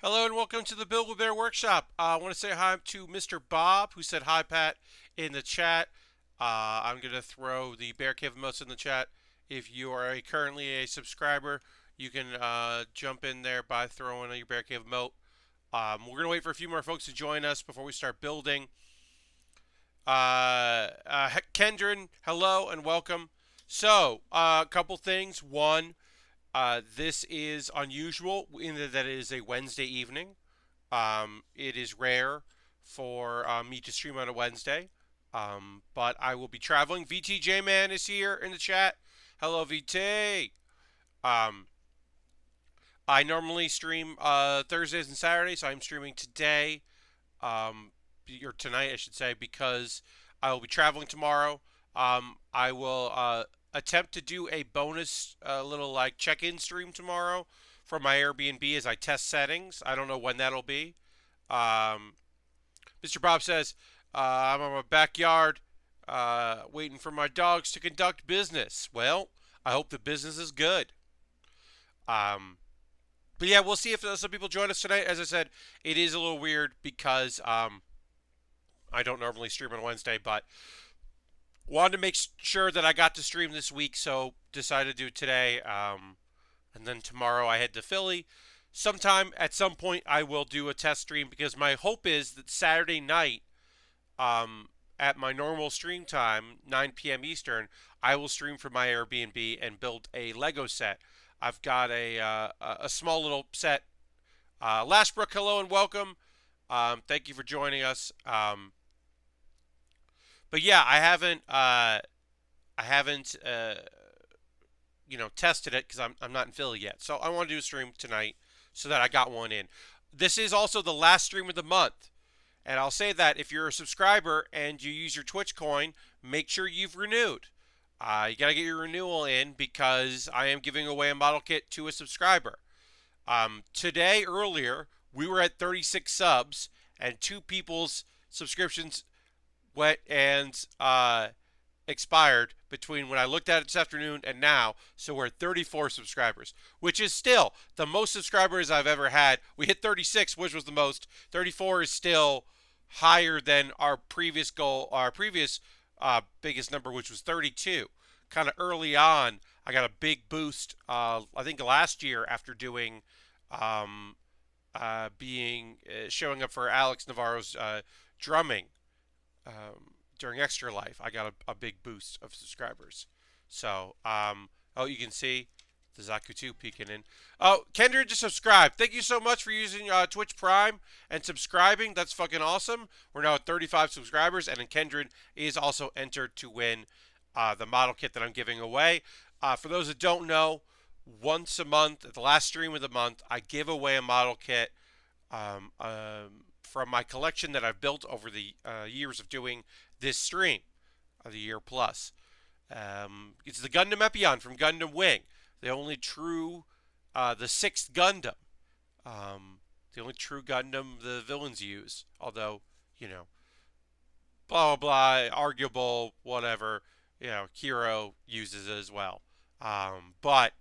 Hello and welcome to the Build with Bear workshop. I want to say hi to Mr. Bob, who said hi, Pat, in the chat. I'm going to throw the Bear Cave emotes in the chat. If you are currently a subscriber, you can jump in there by throwing your Bear Cave emote. We're going to wait for a few more folks to join us before we start building. Kendrin, hello and welcome. So, a couple things. One, this is unusual in that it is a Wednesday evening. It is rare for me to stream on a Wednesday, but I will be traveling. VTJ Man is here in the chat. Hello, VT. Um, I normally stream Thursdays and Saturdays, so I'm streaming today, or tonight, I should say, because I will be traveling tomorrow. I will attempt to do a bonus little like check-in stream tomorrow from my Airbnb as I test settings. I don't know when that'll be. Mr. Bob says, I'm in my backyard waiting for my dogs to conduct business. Well, I hope the business is good. But yeah, we'll see if some people join us tonight. As I said, it is a little weird because I don't normally stream on Wednesday, but wanted to make sure that I got to stream this week, so decided to do it today. And then tomorrow I head to Philly. Sometime at some point I will do a test stream because my hope is that Saturday night, at my normal stream time, 9 p.m. Eastern, I will stream from my Airbnb and build a Lego set. I've got a small little set. Lashbrook, hello and welcome. Thank you for joining us. But yeah, I haven't tested it because I'm not in Philly yet. So I want to do a stream tonight so that I got one in. This is also the last stream of the month. And I'll say that if you're a subscriber and you use your Twitch coin, make sure you've renewed. You got to get your renewal in because I am giving away a model kit to a subscriber. Today, earlier, we were at 36 subs and two people's subscriptions went and expired between when I looked at it this afternoon and now. So we're at 34 subscribers, which is still the most subscribers I've ever had. We hit 36, which was the most. 34 is still higher than our previous goal, our previous biggest number, which was 32. Kind of early on, I got a big boost. I think last year after doing showing up for Alex Navarro's drumming during Extra Life, I got a big boost of subscribers. So, oh, you can see the Zaku 2 peeking in. Oh, Kendra just subscribed. Thank you so much for using Twitch Prime and subscribing. That's fucking awesome. We're now at 35 subscribers, and then Kendra is also entered to win the model kit that I'm giving away. For those that don't know, once a month, at the last stream of the month, I give away a model kit from my collection that I've built over the years of doing this stream, the year plus. It's the Gundam Epion from Gundam Wing, the only true, the sixth Gundam, the only true Gundam the villains use. Although, blah blah blah, arguable, whatever. Kiro uses it as well. But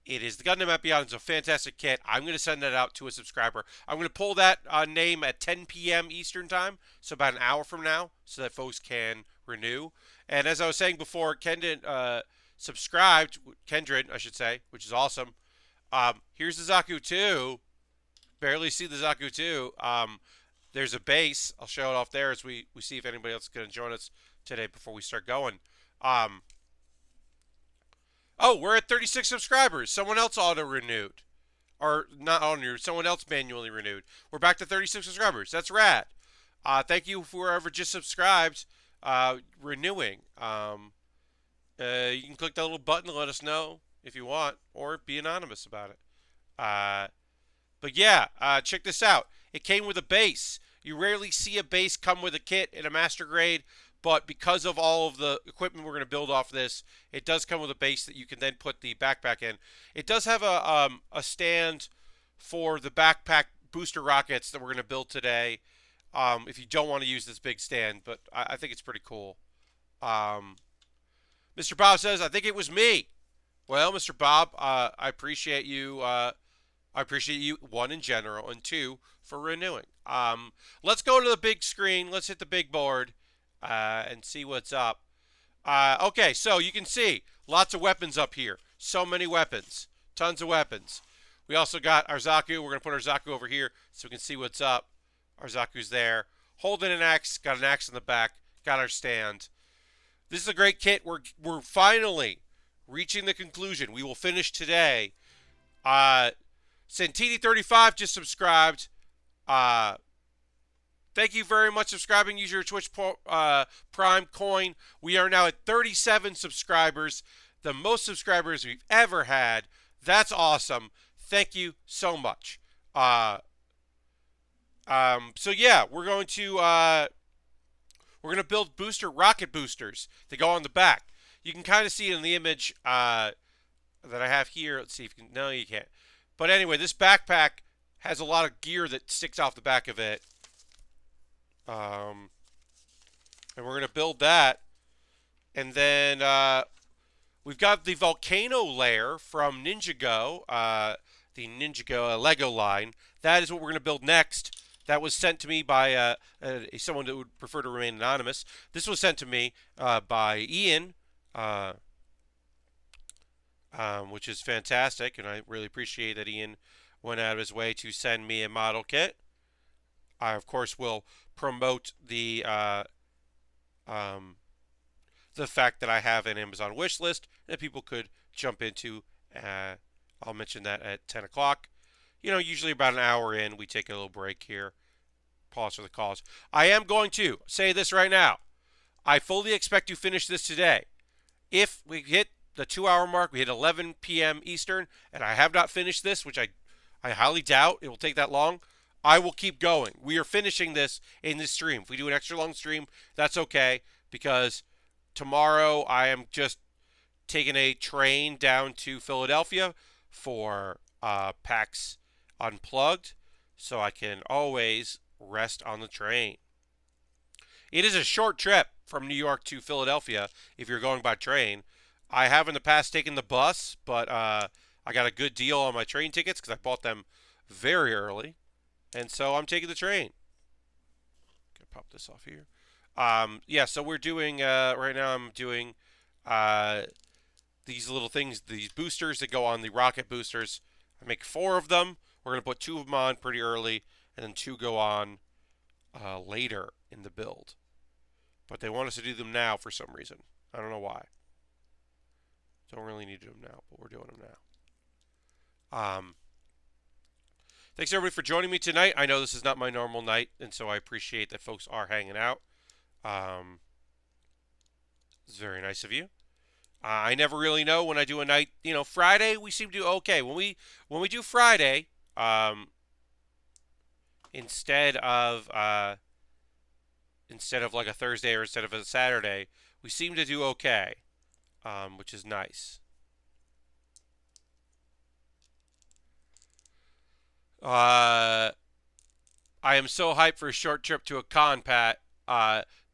it is the Gundam Epion. It's a fantastic kit. I'm going to send that out to a subscriber. I'm going to pull that name at 10 p.m. Eastern Time, so about an hour from now, so that folks can renew. And as I was saying before, Kendra subscribed, Kendra, I should say, which is awesome. Here's the Zaku 2. Barely see the Zaku 2. There's a base. I'll show it off there as we see if anybody else is going to join us today before we start going. Oh, we're at 36 subscribers. Someone else auto-renewed. Or not auto-renewed, someone else manually renewed. We're back to 36 subscribers. That's rad. Thank you for whoever just subscribed, renewing. You can click that little button to let us know if you want, or be anonymous about it. But yeah, check this out. It came with a base. You rarely see a base come with a kit in a master grade, but because of all of the equipment we're going to build off this, it does come with a base that you can then put the backpack in. It does have a stand for the backpack booster rockets that we're going to build today, if you don't want to use this big stand, but I think it's pretty cool. Mr. Bob says, I think it was me. Well, Mr. Bob, I appreciate you I appreciate you, one, in general, and two, for renewing. Let's go to the big screen. Let's hit the big board and see what's up. Okay, so you can see lots of weapons up here. So many weapons. Tons of weapons. We also got our Zaku. We're going to put our Zaku over here so we can see what's up. Our Zaku's there. Holding an axe. Got an axe in the back. Got our stand. This is a great kit. We're finally reaching the conclusion. We will finish today. Santini35 just subscribed. Thank you very much for subscribing. Use your Twitch Prime coin. We are now at 37 subscribers. The most subscribers we've ever had. That's awesome. Thank you so much. So yeah, we're going to build rocket boosters that go on the back. You can kind of see it in the image that I have here. Let's see if you can. No, you can't. But anyway, this backpack has a lot of gear that sticks off the back of it. And we're going to build that. And then we've got the Volcano Lair from Ninjago, the Ninjago Lego line. That is what we're going to build next. That was sent to me by someone that would prefer to remain anonymous. This was sent to me by Ian, which is fantastic, and I really appreciate that Ian went out of his way to send me a model kit. I, of course, will promote the fact that I have an Amazon wish list that people could jump into. I'll mention that at 10 o'clock. You know, usually about an hour in, we take a little break here. Pause for the cause. I am going to say this right now. I fully expect to finish this today. If we hit the 2-hour mark, we hit 11 p.m. Eastern, and I have not finished this, which I highly doubt it will take that long, I will keep going. We are finishing this in this stream. If we do an extra long stream, that's okay, because tomorrow I am just taking a train down to Philadelphia for PAX Unplugged, so I can always rest on the train. It is a short trip from New York to Philadelphia if you're going by train. I have in the past taken the bus, but I got a good deal on my train tickets because I bought them very early. And so I'm taking the train. Gonna pop this off here. Yeah, so we're doing, right now I'm doing these little things, these boosters that go on the rocket boosters. I make 4 of them. We're going to put 2 of them on pretty early, and then 2 go on later in the build. But they want us to do them now for some reason. I don't know why. Don't really need to do them now, but we're doing them now. Thanks everybody for joining me tonight. I know this is not my normal night, and so I appreciate that folks are hanging out. It's very nice of you. I never really know when I do a night. You know, Friday we seem to do okay. When we do Friday, instead of like a Thursday or instead of a Saturday, we seem to do okay, which is nice. I am so hyped for a short trip to a con, Pat.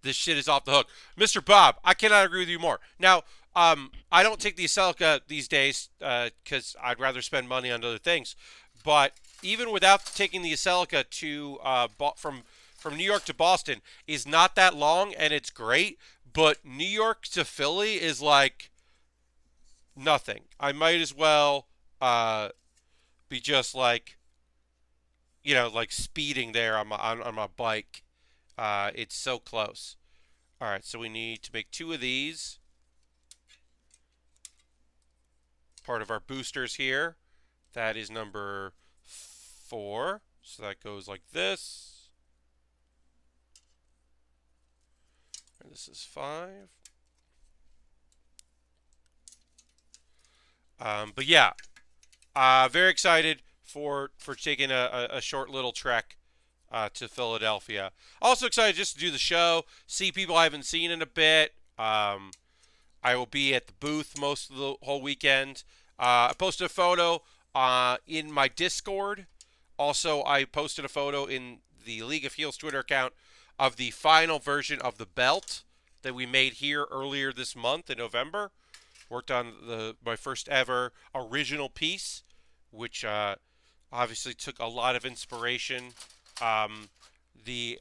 This shit is off the hook. Mr. Bob, I cannot agree with you more. Now, I don't take the Acelica these days because I'd rather spend money on other things. But even without taking the Acelica to from New York to Boston is not that long, and it's great. But New York to Philly is like nothing. I might as well be just like, you know, like speeding there on my bike. It's so close. All right, so we need to make 2 of these. Part of our boosters here. That is number 4. So that goes like this. And this is 5. But yeah, very excited for taking a short little trek to Philadelphia. Also excited just to do the show, see people I haven't seen in a bit. I will be at the booth most of the whole weekend. I posted a photo in my Discord. Also, I posted a photo in the League of Heels Twitter account of the final version of the belt that we made here earlier this month in November. Worked on my first ever original piece, which Obviously took a lot of inspiration. The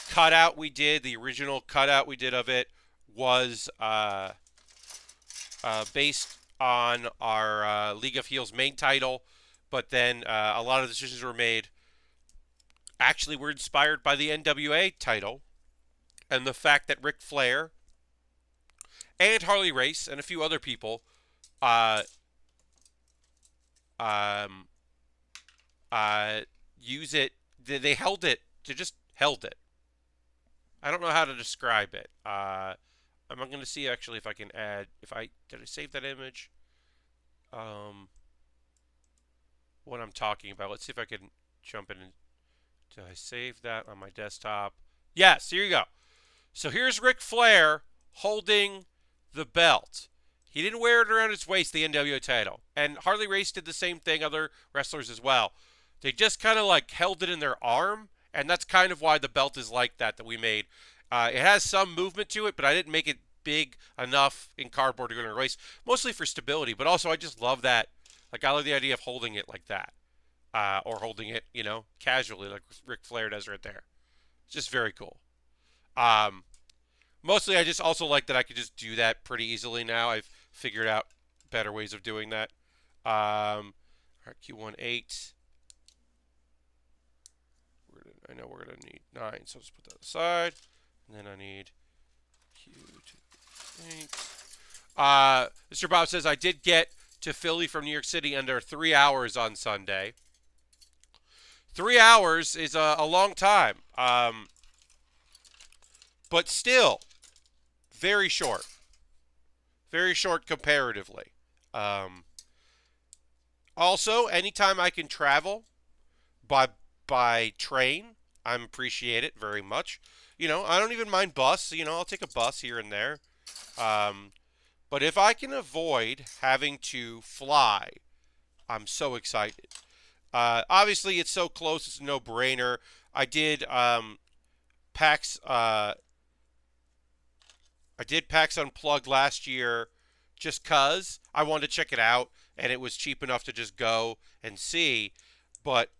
cutout we did, the original cutout we did of it, was based on our League of Heels main title, but then a lot of decisions were made. Actually, were inspired by the NWA title and the fact that Ric Flair and Harley Race and a few other people uh, um, use it. They held it. They just held it. I don't know how to describe it. I'm going to see actually if I can add. Did I save that image? Um, what I'm talking about. Let's see if I can jump in. Did I save that on my desktop? Yes. Here you go. So here's Ric Flair holding the belt. He didn't wear it around his waist, the NWO title. And Harley Race did the same thing, other wrestlers as well. They just kind of like held it in their arm, and that's kind of why the belt is like that we made. It has some movement to it, but I didn't make it big enough in cardboard to go in a waist, mostly for stability, but also I just love that. Like, I love the idea of holding it like that. Or holding it, casually like Ric Flair does right there. It's just very cool. Um, Mostly, I just also like that I could just do that pretty easily now. I've figured out better ways of doing that. All right, Q18. I know we're going to need 9, so let's put that aside. And then I need Q28. Mr. Bob says, I did get to Philly from New York City under 3 hours on Sunday. 3 hours is a long time. But still, very short. Very short comparatively. Also, anytime I can travel by train, I appreciate it very much. I don't even mind bus. I'll take a bus here and there. But if I can avoid having to fly, I'm so excited. Obviously, it's so close. It's a no-brainer. I did PAX. I did PAX Unplugged last year just because I wanted to check it out, and it was cheap enough to just go and see. But,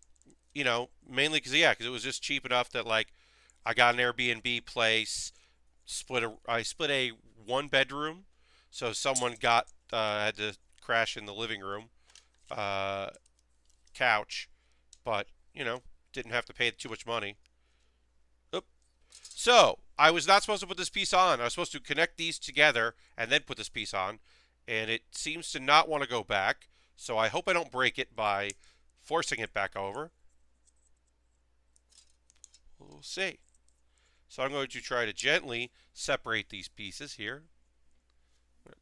mainly because it was just cheap enough that, like, I got an Airbnb place, I split a one-bedroom, so someone had to crash in the living room couch, but, didn't have to pay too much money. So, I was not supposed to put this piece on. I was supposed to connect these together and then put this piece on. And it seems to not want to go back. So I hope I don't break it by forcing it back over. We'll see. So I'm going to try to gently separate these pieces here. I'm going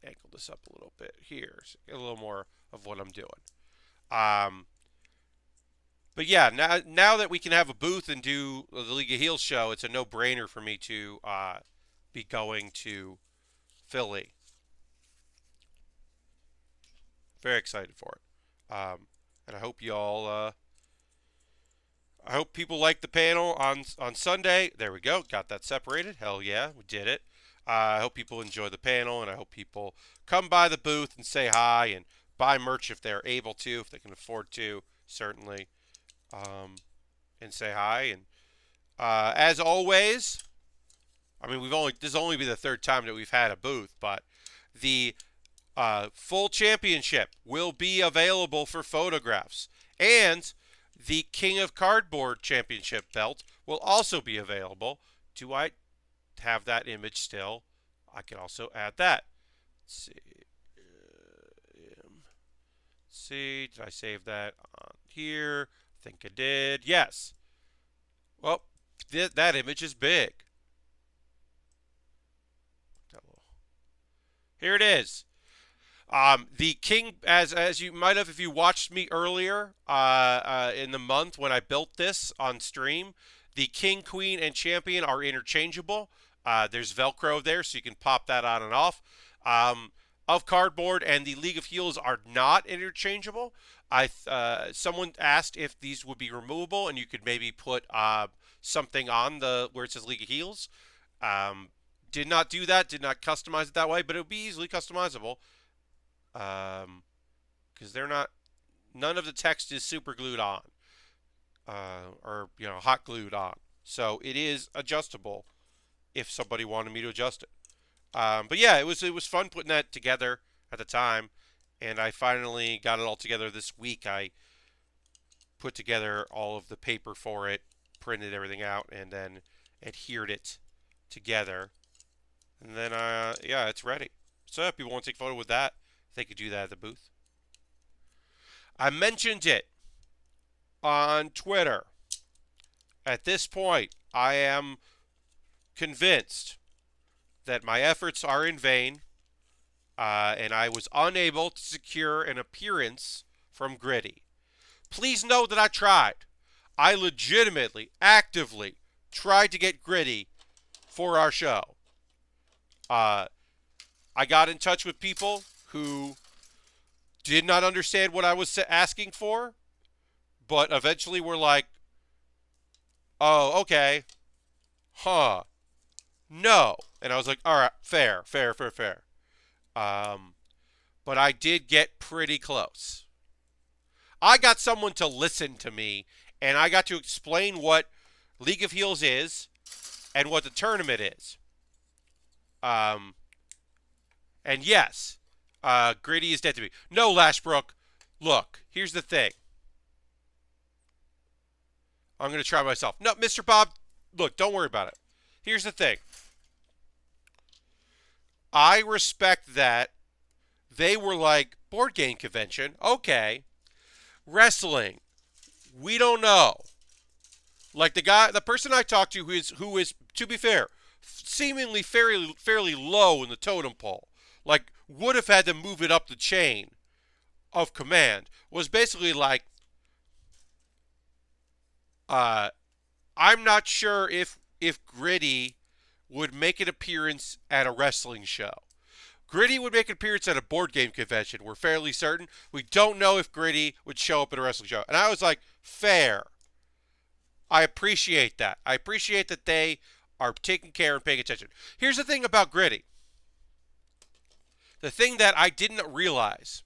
to angle this up a little bit here. So get a little more of what I'm doing. But yeah, now that we can have a booth and do the League of Heels show, it's a no-brainer for me to be going to Philly. Very excited for it. And I hope y'all, I hope people like the panel on Sunday. There we go. Got that separated. Hell yeah, we did it. I hope people enjoy the panel, and I hope people come by the booth and say hi and buy merch if they're able to, if they can afford to, certainly. And say hi. And as always, I mean, this will only be the third time that we've had a booth, but the full championship will be available for photographs, and the King of Cardboard championship belt will also be available. Do I have that image still? I can also add that. Let's see. Did I save that on here? I think I did. Yes. Well, that image is big. Here it is. The king, as you might have if you watched me earlier in the month when I built this on stream, the king, queen, and champion are interchangeable. There's Velcro there, so you can pop that on and off. Of cardboard, and the League of Heels are not interchangeable. Someone asked if these would be removable, and you could maybe put something on where it says League of Heels. Did not do that. Did not customize it that way, but it would be easily customizable. Because they're not none of the text is super glued on, or hot glued on. So it is adjustable if somebody wanted me to adjust it. But yeah, it was fun putting that together at the time, and I finally got it all together this week. I put together all of the paper for it, printed everything out, and then adhered it together. And then, yeah, it's ready. So if people want to take a photo with that, they could do that at the booth. I mentioned it on Twitter. At this point, I am convinced that my efforts are in vain, and I was unable to secure an appearance from Gritty. Please know that I tried. I legitimately, actively tried to get Gritty for our show. I got in touch with people who did not understand what I was asking for, but eventually were like, oh, okay, huh, no. And I was like, all right, fair. But I did get pretty close. I got someone to listen to me, and I got to explain what League of Heels is and what the tournament is. And yes, Gritty is dead to me. No, Lashbrook, look, here's the thing. I'm going to try myself. No, Mr. Bob, look, don't worry about it. Here's the thing. I respect that they were like, board game convention, okay. Wrestling, we don't know. Like the person I talked to who is, to be fair, seemingly fairly low in the totem pole, like would have had to move it up the chain of command, was basically like, I'm not sure if Gritty would make an appearance at a wrestling show. Gritty would make an appearance at a board game convention. We're fairly certain. We don't know if Gritty would show up at a wrestling show. And I was like, fair. I appreciate that. I appreciate that they are taking care and paying attention. Here's the thing about Gritty. The thing that I didn't realize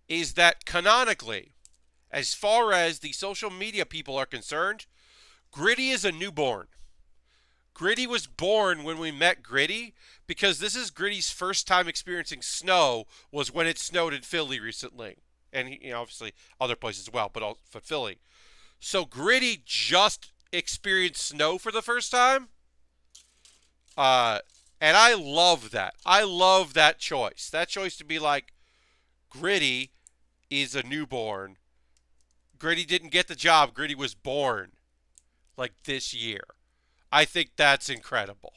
is that canonically, as far as the social media people are concerned, Gritty is a newborn. Gritty was born when we met Gritty, because this is Gritty's first time experiencing snow was when it snowed in Philly recently. And obviously other places as well, but also for Philly. So Gritty just experienced snow for the first time. And I love that. I love that choice. That choice to be like, Gritty is a newborn. Gritty didn't get the job. Gritty was born like this year. I think that's incredible.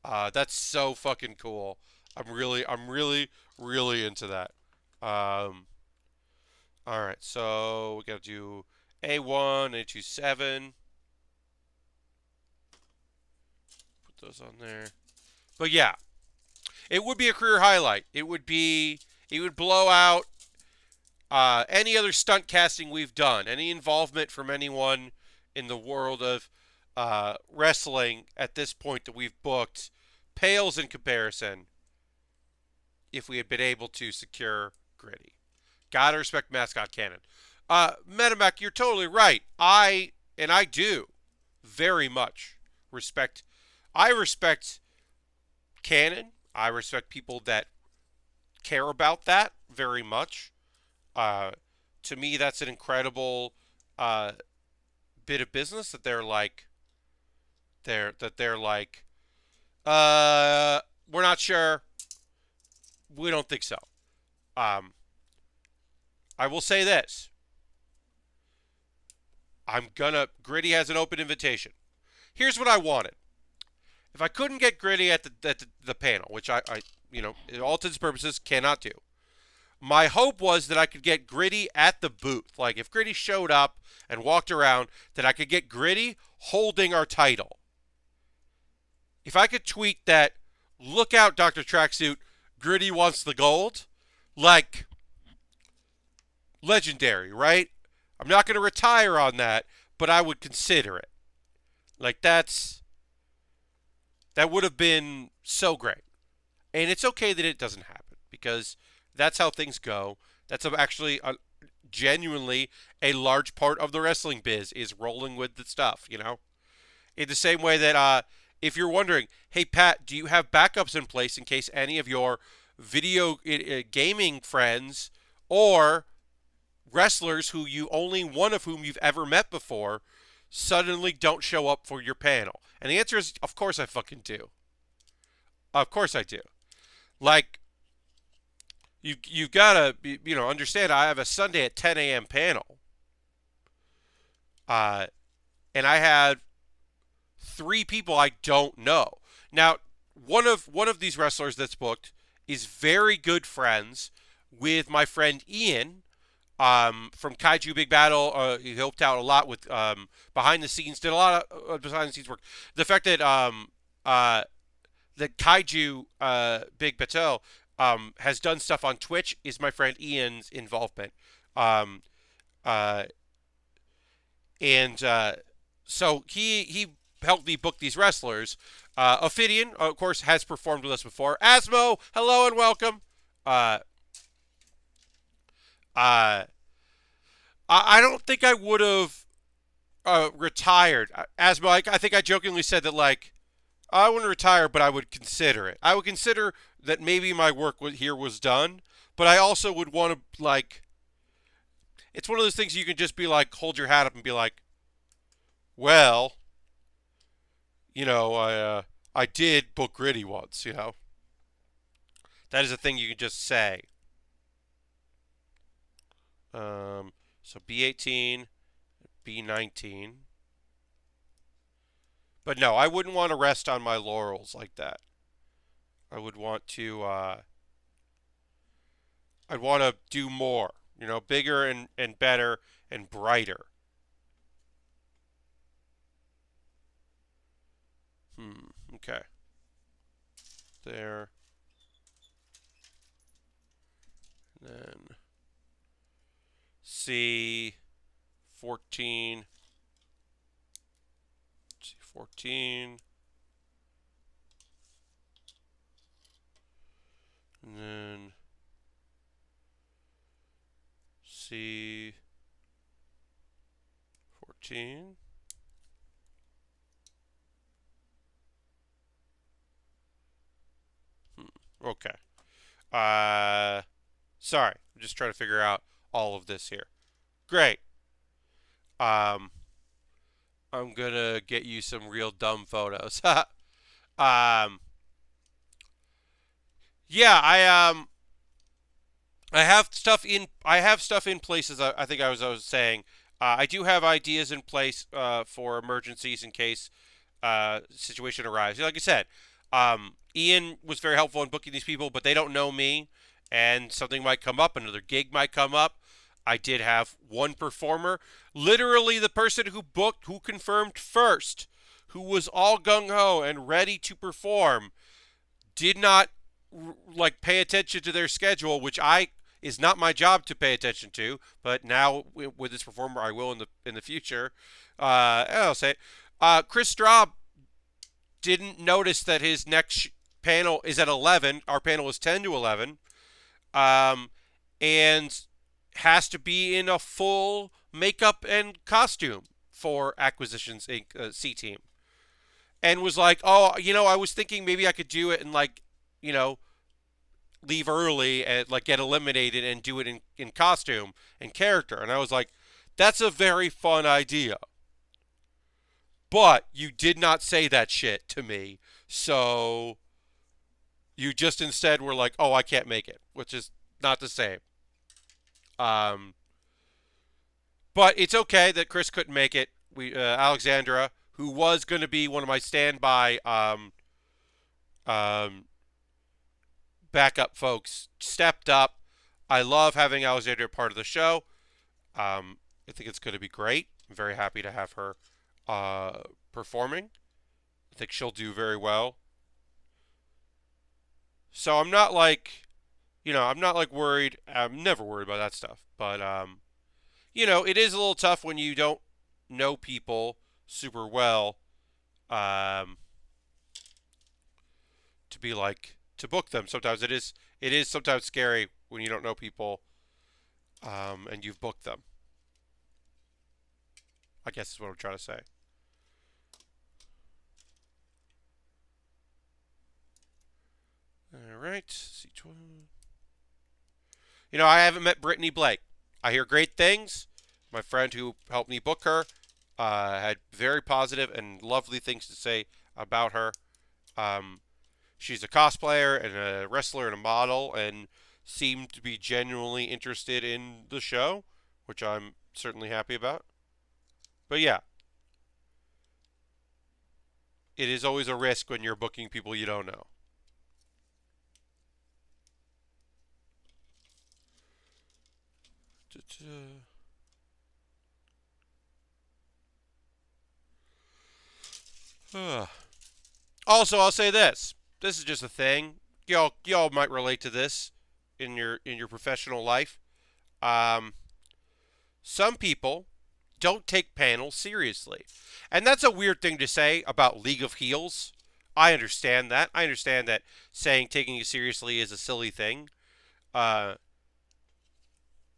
That's so fucking cool. I'm really into that. All right, so we gotta do A1, A27. Put those on there. But yeah, it would be a career highlight. It would blow out any other stunt casting we've done. Any involvement from anyone in the world of wrestling at this point that we've booked pales in comparison if we had been able to secure Gritty. Gotta respect Mascot Cannon. Metamac, you're totally right. I do very much respect. I respect Cannon. I respect people that care about that very much. To me, that's an incredible bit of business that they're like, we're not sure. We don't think so. I will say this. Gritty has an open invitation. Here's what I wanted. If I couldn't get Gritty at the panel, which I in all intents and purposes cannot do, my hope was that I could get Gritty at the booth. Like if Gritty showed up and walked around, that I could get Gritty holding our title. If I could tweet that, look out, Dr. Tracksuit, Gritty wants the gold, like, legendary, right? I'm not going to retire on that, but I would consider it. Like, that would have been so great. And it's okay that it doesn't happen, because that's how things go. That's actually genuinely a large part of the wrestling biz is rolling with the stuff. In the same way that if you're wondering, hey Pat, do you have backups in place in case any of your video gaming friends or wrestlers who you only one of whom you've ever met before suddenly don't show up for your panel? And the answer is, of course I fucking do. Of course I do. Like, you've got to understand. I have a Sunday at 10 a.m. panel, uh, and I had three people I don't know. Now, one of these wrestlers that's booked is very good friends with my friend Ian from Kaiju Big Battle. He helped out a lot with behind the scenes, did a lot of behind the scenes work. The fact that the Kaiju Big Battle has done stuff on Twitch is my friend Ian's involvement. Um, uh, and so he helped me book these wrestlers. Ophidian, of course, has performed with us before. Asmo, hello and welcome. Uh, uh, I don't think I would have retired. Asmo, I think I jokingly said that, like, I wouldn't retire, but I would consider it. I would consider that maybe my work here was done, but I also would want to, like, it's one of those things you can just be like, hold your hat up and be like, well, I did book Gritty once, That is a thing you can just say. So B18, B19. But no, I wouldn't want to rest on my laurels like that. I would want to, I'd want to do more, bigger and better and brighter. Okay. There. Then C14. C14. And then C14. Okay. Sorry. I'm just trying to figure out all of this here. Great. I'm gonna get you some real dumb photos. Yeah, I have stuff in place, as I think I was saying. I do have ideas in place for emergencies in case situation arises. Like I said, Ian was very helpful in booking these people, but they don't know me, and something might come up, another gig might come up. I did have one performer, literally the person who confirmed first, who was all gung ho and ready to perform, did not like pay attention to their schedule, which is not my job to pay attention to. But now with this performer, I will in the future. I'll say it. Chris Straub didn't notice that his next panel is at 11. Our panel is 10 to 11, and has to be in a full makeup and costume for Acquisitions Inc. C team, and was like, oh, I was thinking maybe I could do it and, like, leave early and, like, get eliminated and do it in costume and character. And I was like, that's a very fun idea. But you did not say that shit to me. So you just instead were like, oh, I can't make it, which is not the same. But it's okay that Chris couldn't make it. Alexandra, who was going to be one of my standby backup folks, stepped up. I love having Alexandra part of the show. I think it's going to be great. I'm very happy to have her performing. I think she'll do very well. So I'm not like, worried. I'm never worried about that stuff. But, it is a little tough when you don't know people super well to be like, to book them. Sometimes it is sometimes scary when you don't know people and you've booked them. I guess is what I'm trying to say. All right. You know, I haven't met Brittany Blake. I hear great things. My friend who helped me book her had very positive and lovely things to say about her. Um, she's a cosplayer and a wrestler and a model, and seemed to be genuinely interested in the show, which I'm certainly happy about. But yeah, it is always a risk when you're booking people you don't know. Also, I'll say this. This is just a thing. Y'all might relate to this in your professional life. Um, some people don't take panels seriously. And that's a weird thing to say about League of Heels. I understand that. I understand that saying taking it seriously is a silly thing. Uh,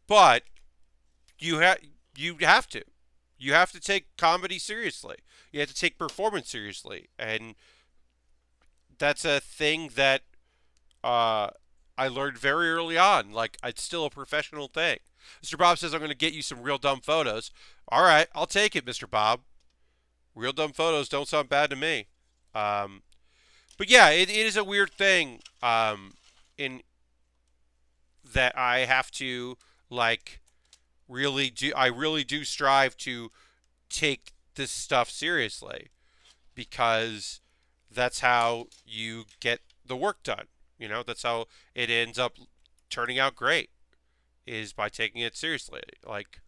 but you have to. You have to take comedy seriously. You have to take performance seriously. And that's a thing that uh, I learned very early on. Like, it's still a professional thing. Mr. Bob says, I'm going to get you some real dumb photos. All right, I'll take it, Mr. Bob. Real dumb photos don't sound bad to me. Um, but yeah, it is a weird thing in that I have to, like, I really do strive to take this stuff seriously because that's how you get the work done. You know, that's how it ends up turning out great is by taking it seriously. Like,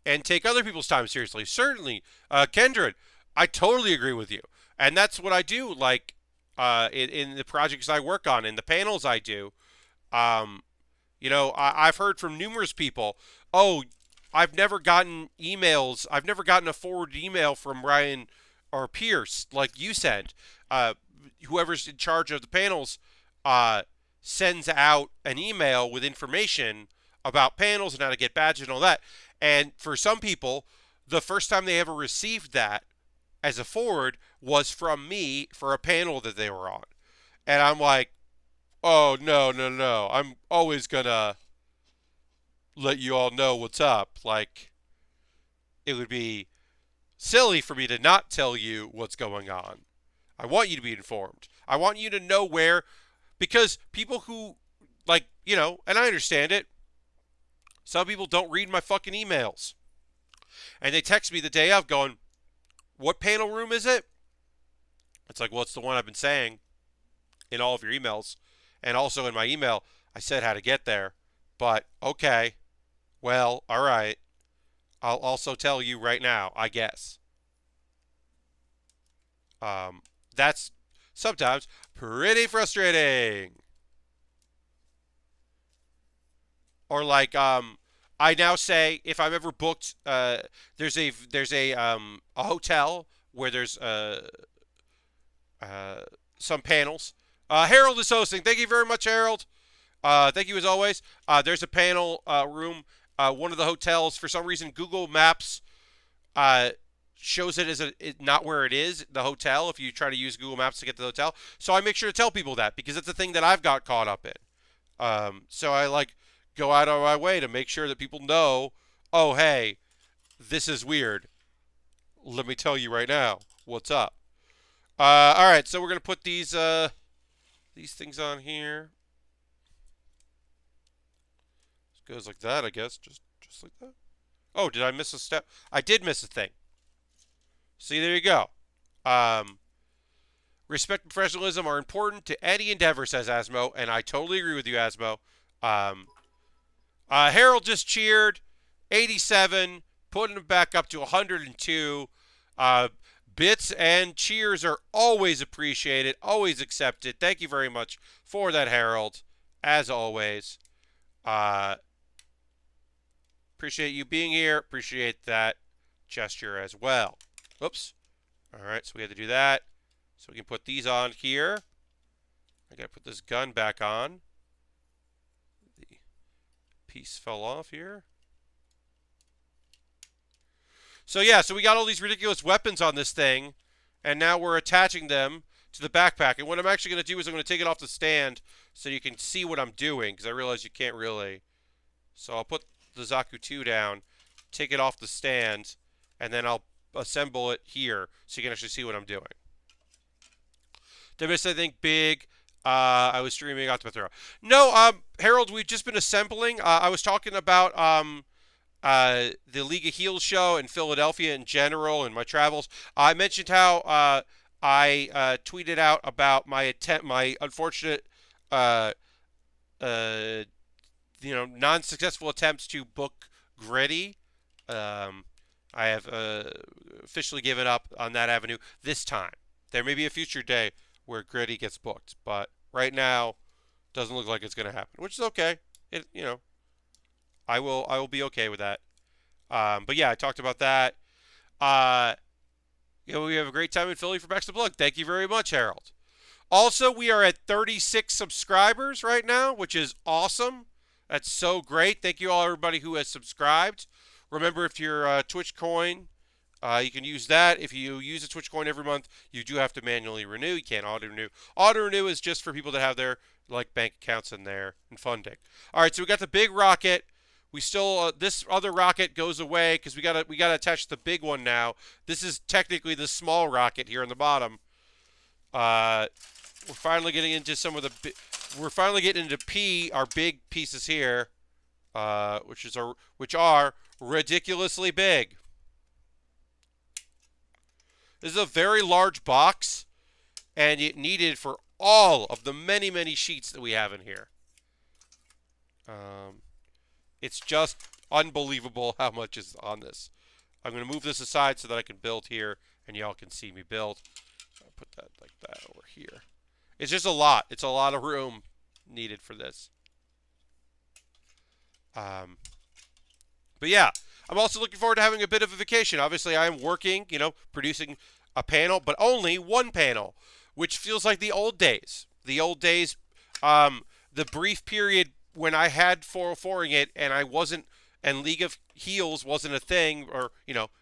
and take other people's time seriously. Certainly, Kendra, I totally agree with you, and that's what I do. Like, in the projects I work on, in the panels I do, um, you know, I've heard from numerous people. Oh, I've never gotten emails. I've never gotten a forwarded email from Ryan or Pierce like you sent. Uh, Whoever's in charge of the panels uh, sends out an email with information about panels and how to get badges and all that. And for some people, the first time they ever received that as a forward was from me for a panel that they were on. And I'm like, oh, no, no, no. I'm always going to let you all know what's up. Like, it would be silly for me to not tell you what's going on. I want you to be informed. I want you to know where, because people who, like, you know, and I understand it, some people don't read my fucking emails. And they text me the day of going, what panel room is it? It's like, well, it's the one I've been saying in all of your emails. And also in my email, I said how to get there. But, okay. Well, all right. I'll also tell you right now, I guess. That's sometimes pretty frustrating. Or like, I now say if I'm ever booked, there's a hotel where there's uh, some panels. Harold is hosting. Thank you very much, Harold. Thank you as always. There's a panel room. One of the hotels, for some reason, Google Maps uh, shows it as not where it is, the hotel, if you try to use Google Maps to get to the hotel. So I make sure to tell people that because it's a thing that I've got caught up in. So I like go out of my way to make sure that people know, oh, hey, this is weird. Let me tell you right now what's up. All right, so we're going to put these things on here. It goes like that, I guess. Just like that. Oh, did I miss a step? I did miss a thing. See, there you go. Respect and professionalism are important to any endeavor, says Asmo, and I totally agree with you, Asmo. Um, Harold just cheered, 87, putting him back up to 102. Bits and cheers are always appreciated, always accepted. Thank you very much for that, Harold, as always. Appreciate you being here. Appreciate that gesture as well. Oops. All right, so we had to do that. So we can put these on here. I got to put this gun back on. piece fell off here. So yeah, so we got all these ridiculous weapons on this thing, and now we're attaching them to the backpack. And what I'm actually going to do is I'm going to take it off the stand so you can see what I'm doing, because I realize you can't really. So I'll put the Zaku 2 down, take it off the stand, and then I'll assemble it here so you can actually see what I'm doing. Did I miss anything big? I was streaming out the No, Harold, we've just been assembling. I was talking about the League of Heels show in Philadelphia in general and my travels. I mentioned how I tweeted out about my unfortunate, non-successful attempts to book Gritty. I have officially given up on that avenue this time. There may be a future day where Gritty gets booked, but right now doesn't look like it's going to happen, which is okay. I will be okay with that. But yeah, I talked about that. We have a great time in Philly for Back to the Plug. Thank you very much, Harold. Also, we are at 36 subscribers right now, which is awesome. That's so great. Thank you all, everybody who has subscribed. Remember, if you're Twitch coin, you can use that. If you use a Twitch coin every month, you do have to manually renew. You can't auto-renew. Auto-renew is just for people that have their bank accounts in there and funding. All right, so we got the big rocket. We still this other rocket goes away because we gotta attach the big one now. This is technically the small rocket here on the bottom. We're finally getting into some of the we're finally getting into our big pieces here, which are ridiculously big. This is a very large box, and it needed for all of the many sheets that we have in here. It's just unbelievable how much is on this. I'm going to move this aside so that I can build here, and y'all can see me build. I'll put that like that over here. It's just a lot. It's a lot of room needed for this. But yeah, I'm also looking forward to having a bit of a vacation. Obviously, I am working, producing a panel, but only one panel, which feels like the old days. The old days, the brief period when I had 404ing it and I wasn't, and League of Heels wasn't a thing, or,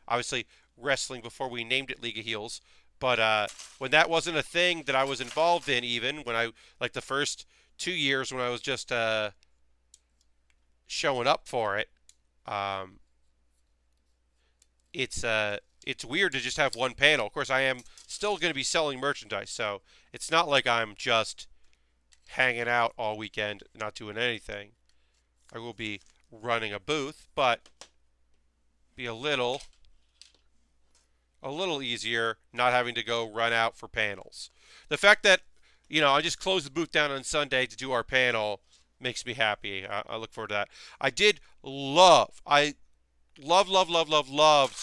obviously wrestling before we named it League of Heels. But when that wasn't a thing that I was involved in, even when I, like the first 2 years when I was just showing up for it, it's weird to just have one panel. Of course, I am still going to be selling merchandise, so it's not like I'm just hanging out all weekend, not doing anything. I will be running a booth, but be a little easier not having to go run out for panels. The fact that, I just closed the booth down on Sunday to do our panel makes me happy. I look forward to that. I loved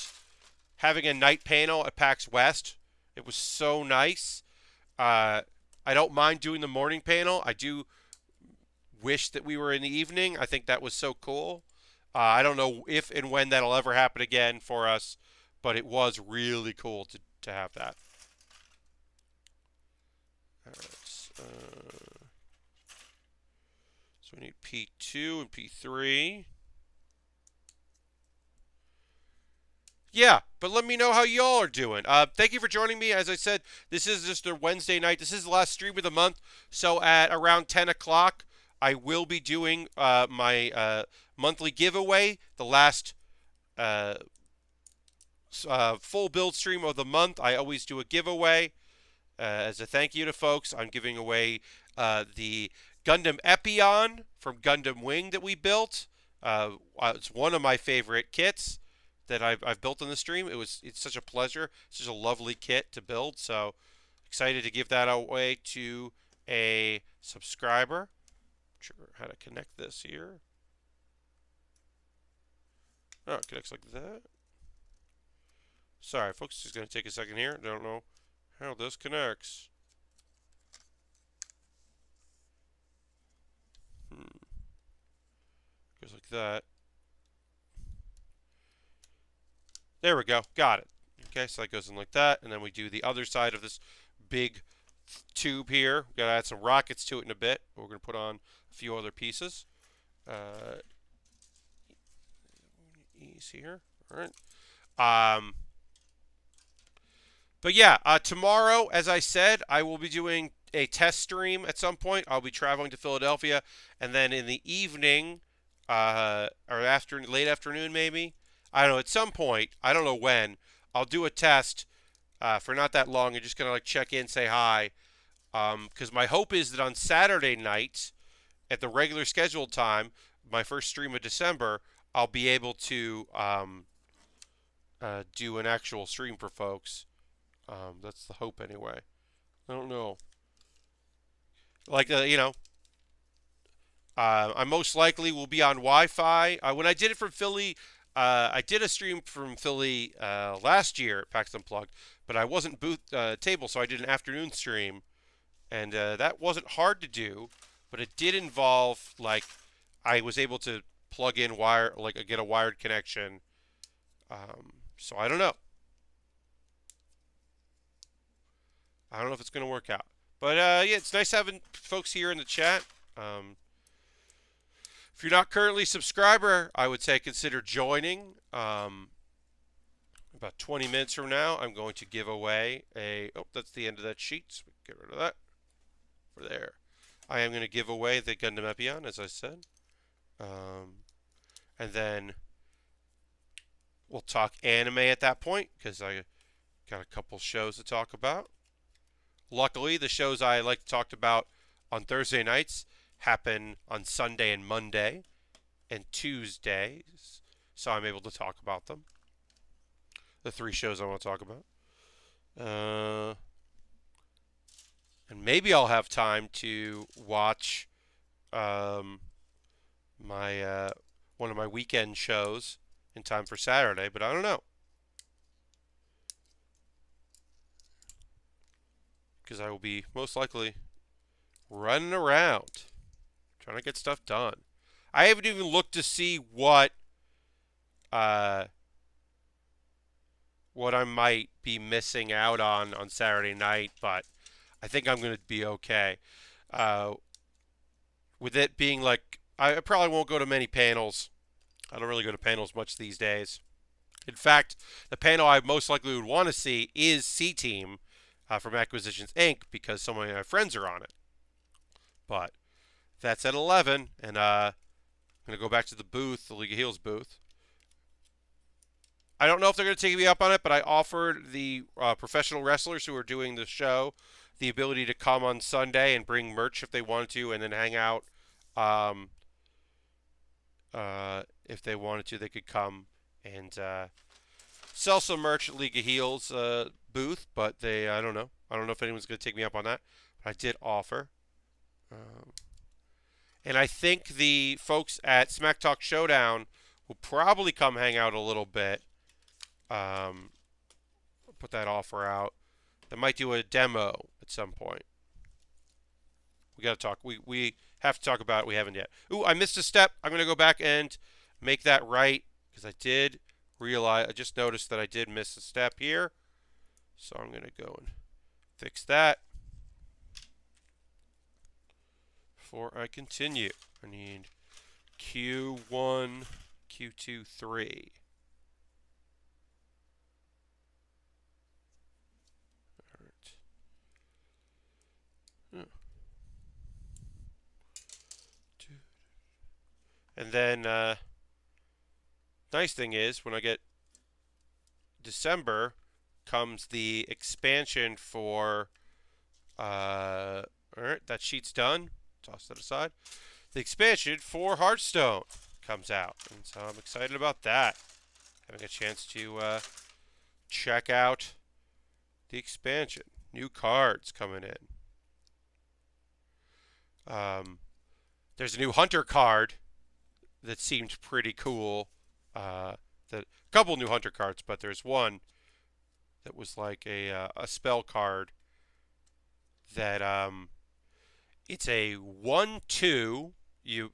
having a night panel at PAX West. It was so nice. I don't mind doing the morning panel. I do wish that we were in the evening. I think that was so cool. I don't know if and when that'll ever happen again for us, but it was really cool to have that. All right. So we need P2 and P3. Yeah, but let me know how y'all are doing. Thank you for joining me. As I said, this is just a Wednesday night. This is the last stream of the month. So at around 10 o'clock, I will be doing my monthly giveaway, the last full build stream of the month. I always do a giveaway. As a thank you to folks, I'm giving away the Gundam Epion from Gundam Wing that we built. It's one of my favorite kits that I've built on the stream. It's such a pleasure. It's such a lovely kit to build. So excited to give that away to a subscriber. Not sure how to connect this here. Oh, it connects like that. Sorry, folks. It's going to take a second here. Don't know how this connects. Goes like that. There we go. Got it. Okay, so that goes in like that. And then we do the other side of this big tube here. We've got to add some rockets to it in a bit. We're going to put on a few other pieces. ease here. All right. But yeah, tomorrow, as I said, I will be doing a test stream at some point. I'll be traveling to Philadelphia, and then in the evening, or late afternoon, maybe. I don't know. At some point, I don't know when. I'll do a test for not that long and just gonna like check in, say hi. Because my hope is that on Saturday night, at the regular scheduled time, my first stream of December, I'll be able to do an actual stream for folks. That's the hope anyway. I don't know. Like, I most likely will be on Wi-Fi. When I did it from Philly, I did a stream from Philly last year at PAX Unplugged, but I wasn't table, so I did an afternoon stream, and that wasn't hard to do, but it did involve, like, I was able to plug in get a wired connection. So I don't know. I don't know if it's going to work out. But yeah, it's nice having folks here in the chat. If you're not currently a subscriber, I would say consider joining. About 20 minutes from now, I'm going to give away oh, that's the end of that sheet, so we can get rid of that. For there. I am going to give away the Gundam Epion, as I said. And then we'll talk anime at that point, because I got a couple shows to talk about. Luckily, the shows I like to talk about on Thursday nights happen on Sunday and Monday and Tuesdays, so I'm able to talk about them. The 3 shows I want to talk about. And maybe I'll have time to watch one of my weekend shows in time for Saturday, but I don't know. Because I will be most likely running around trying to get stuff done. I haven't even looked to see what I might be missing out on Saturday night, but I think I'm going to be okay. With it being like, I probably won't go to many panels. I don't really go to panels much these days. In fact, the panel I most likely would want to see is C-Team from Acquisitions Inc. because so many of my friends are on it. But that's at 11, and I'm going to go back to the booth, the League of Heels booth. I don't know if they're going to take me up on it, but I offered the professional wrestlers who are doing the show the ability to come on Sunday and bring merch if they wanted to, and then hang out. If they wanted to, they could come and sell some merch at League of Heels booth, but I don't know. I don't know if anyone's going to take me up on that. But I did offer. And I think the folks at Smack Talk Showdown will probably come hang out a little bit. Put that offer out. They might do a demo at some point. We got to talk. We have to talk about it. We haven't yet. Ooh, I missed a step. I'm going to go back and make that right because I did realize, I just noticed that I did miss a step here. So I'm going to go and fix that before I continue. I need Q1, Q2, 3. And then, nice thing is, when I get December, comes the expansion for, alright, that sheet's done. Toss that aside. The expansion for Hearthstone comes out. And so I'm excited about that. Having a chance to check out the expansion. New cards coming in. There's a new Hunter card that seemed pretty cool. A couple new Hunter cards, but there's one that was like a spell card that it's a 1/2. You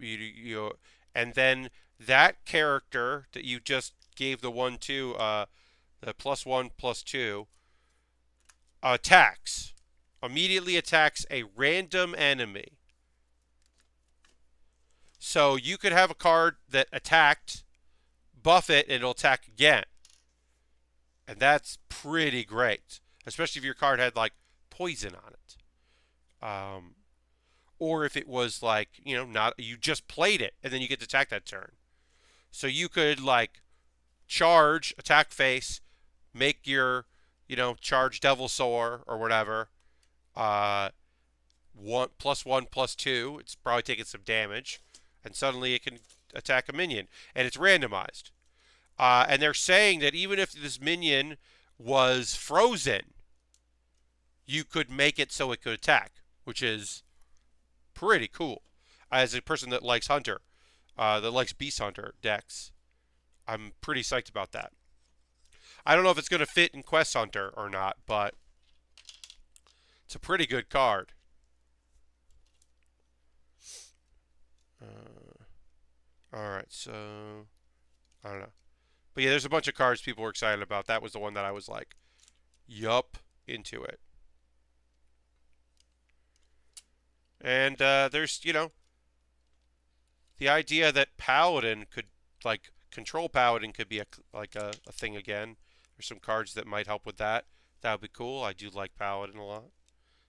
and then that character that you just gave the 1/2, the +1/+2, immediately attacks a random enemy. So you could have a card that attacked, buff it, and it'll attack again. And that's pretty great, especially if your card had like poison on it. Or if it was like, not you just played it and then you get to attack that turn. So you could like charge, attack face, make your, charge Devil Soar or whatever. Uh, 1+1+2. It's probably taking some damage, and suddenly it can attack a minion, and it's randomized. And they're saying that even if this minion was frozen, you could make it so it could attack, which is pretty cool. As a person that likes Hunter, that likes Beast Hunter decks, I'm pretty psyched about that. I don't know if it's going to fit in Quest Hunter or not, but it's a pretty good card. Alright, so I don't know. But yeah, there's a bunch of cards people were excited about. That was the one that I was like, yup, into it. And there's, the idea that Paladin could, like, Control Paladin could be a thing again. There's some cards that might help with that. That would be cool. I do like Paladin a lot.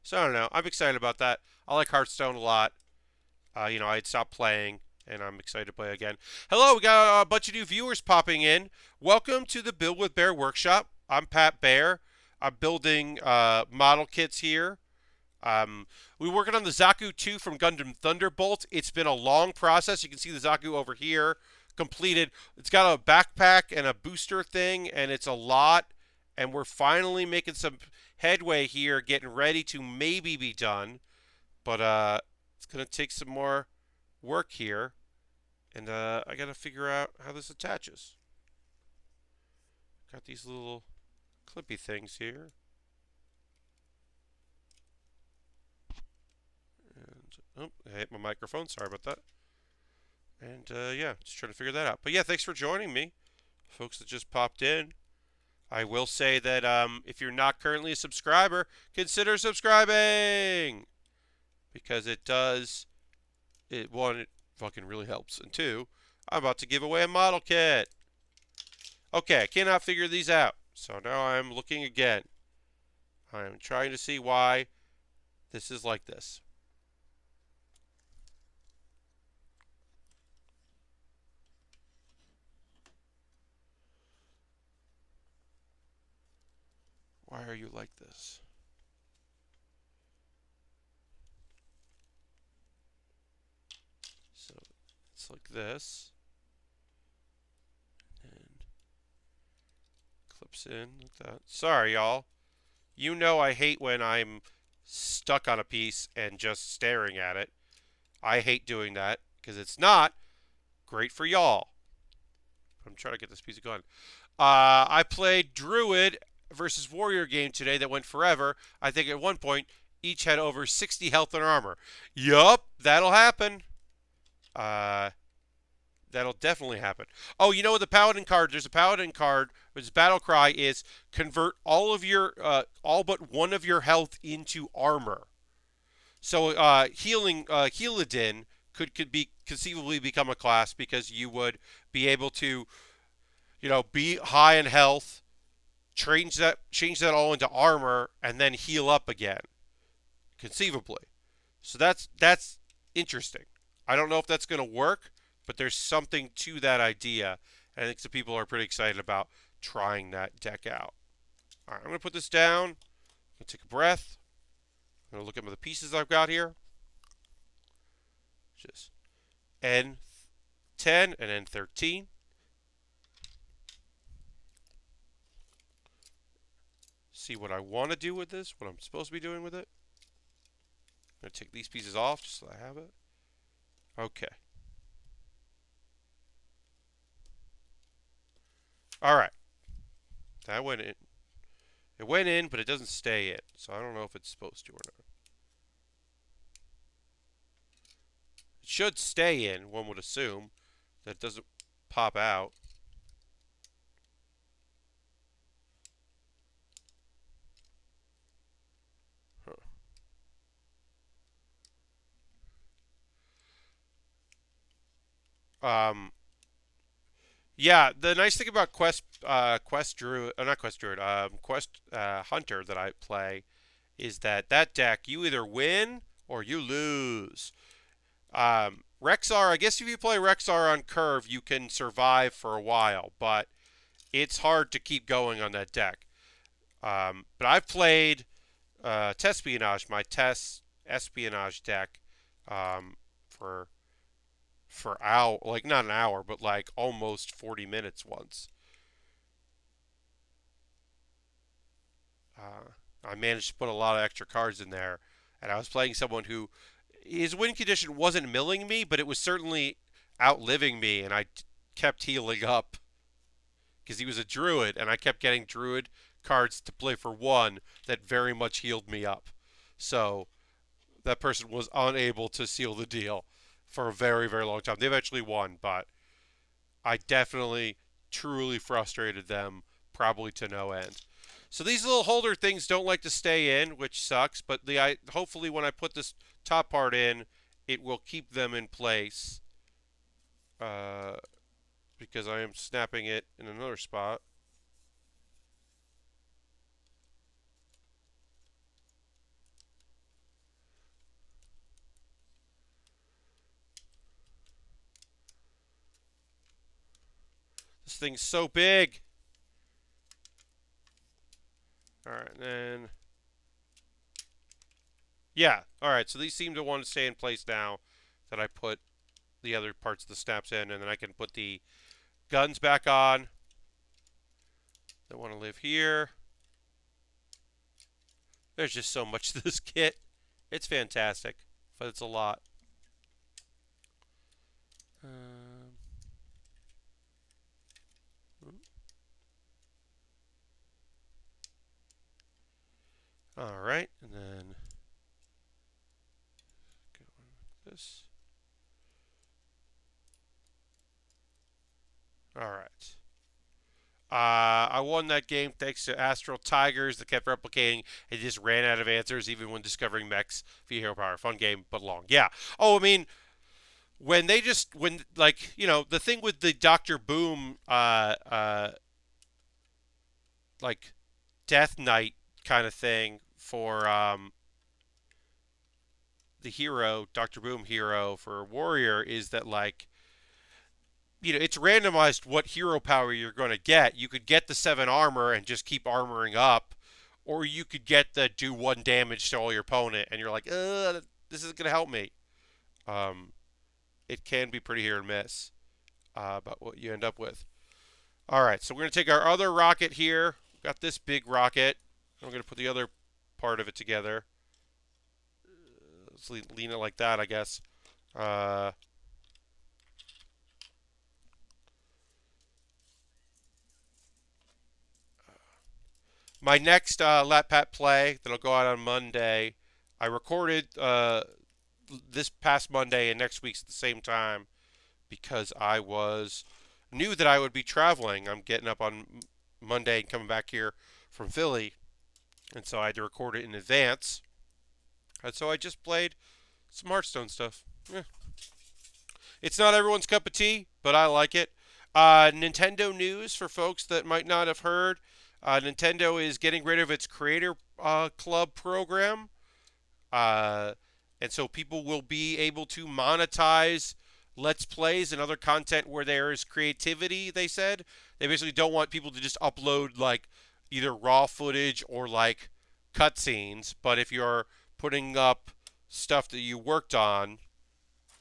So I don't know. I'm excited about that. I like Hearthstone a lot. I had stopped playing, and I'm excited to play again. Hello, we got a bunch of new viewers popping in. Welcome to the Build with Baer workshop. I'm Baer. I'm building model kits here. We're working on the Zaku 2 from Gundam Thunderbolt. It's been a long process. You can see the Zaku over here completed. It's got a backpack and a booster thing, and it's a lot. And we're finally making some headway here, getting ready to maybe be done. But it's going to take some more work here. And I got to figure out how this attaches. Got these little clippy things here. And, I hit my microphone. Sorry about that. And yeah, just trying to figure that out. But yeah, thanks for joining me, folks that just popped in. I will say that if you're not currently a subscriber, consider subscribing, because it does. One, it fucking really helps, and two, I'm about to give away a model kit. Okay, I cannot figure these out, so now I'm looking again. I'm trying to see why this is like this. Why are you like this? So it's like this. And clips in like that. Sorry, y'all. You know I hate when I'm stuck on a piece and just staring at it. I hate doing that because it's not great for y'all. I'm trying to get this piece of gun. I played Druid versus Warrior game today that went forever. I think at one point each had over 60 health and armor. Yup, that'll happen. That'll definitely happen. Oh, you know what? The Paladin card. There's a Paladin card. Its battle cry is convert all of your, all but one of your health into armor. So Healadin could be conceivably become a class because you would be able to, be high in health, change that all into armor, and then heal up again, conceivably. So that's interesting. I don't know if that's going to work, but there's something to that idea. And I think some people are pretty excited about trying that deck out. All right, I'm going to put this down. I'm going to take a breath. I'm going to look at the pieces I've got here. Just N10 and N13. See what I want to do with this, what I'm supposed to be doing with it. I'm going to take these pieces off just so I have it. Okay. All right. That went in. It went in, but it doesn't stay in. So I don't know if it's supposed to or not. It should stay in, one would assume. That it doesn't pop out. Huh. Yeah, the nice thing about Quest Hunter that I play is that deck you either win or you lose. Rexar, I guess if you play Rexar on curve, you can survive for a while, but it's hard to keep going on that deck. But I've played Tespionage, my Test Espionage deck, um, for hour, like not an hour, but like almost 40 minutes once. I managed to put a lot of extra cards in there, and I was playing someone who his win condition wasn't milling me, but it was certainly outliving me, and I kept healing up because he was a druid, and I kept getting druid cards to play for one that very much healed me up. So that person was unable to seal the deal for a very, very long time. They eventually won, but I definitely truly frustrated them probably to no end. So these little holder things don't like to stay in, which sucks, but hopefully when I put this top part in, it will keep them in place uh, because I am snapping it in another spot. This thing's so big. All right, and then yeah, all right. So these seem to want to stay in place now that I put the other parts of the snaps in, and then I can put the guns back on. They want to live here. There's just so much to this kit. It's fantastic, but it's a lot. Um, all right, and then go on this. All right. I won that game thanks to Astral Tigers that kept replicating and just ran out of answers even when discovering mechs via hero power. Fun game, but long. Yeah. Oh, I mean, when like the thing with the Doctor Boom like Death Knight kind of thing for the hero Doctor Boom hero for Warrior is that like it's randomized what hero power you're going to get. You could get the 7 armor and just keep armoring up, or you could get the do 1 damage to all your opponent, and you're like, this isn't going to help me. Um, it can be pretty hit or miss about what you end up with. All right, so we're going to take our other rocket here. We've got this big rocket. I'm going to put the other part of it together. Let's lean it like that, I guess. Uh, my next Lat Pat play that'll go out on Monday, I recorded this past Monday and next week's at the same time because I knew that I would be traveling. I'm getting up on Monday and coming back here from Philly, and so I had to record it in advance. And so I just played some Hearthstone stuff. Yeah. It's not everyone's cup of tea, but I like it. Nintendo news for folks that might not have heard. Nintendo is getting rid of its Creator Club program. Uh, and so people will be able to monetize Let's Plays and other content where there is creativity, they said. They basically don't want people to just upload like either raw footage or like cutscenes. But if you're putting up stuff that you worked on,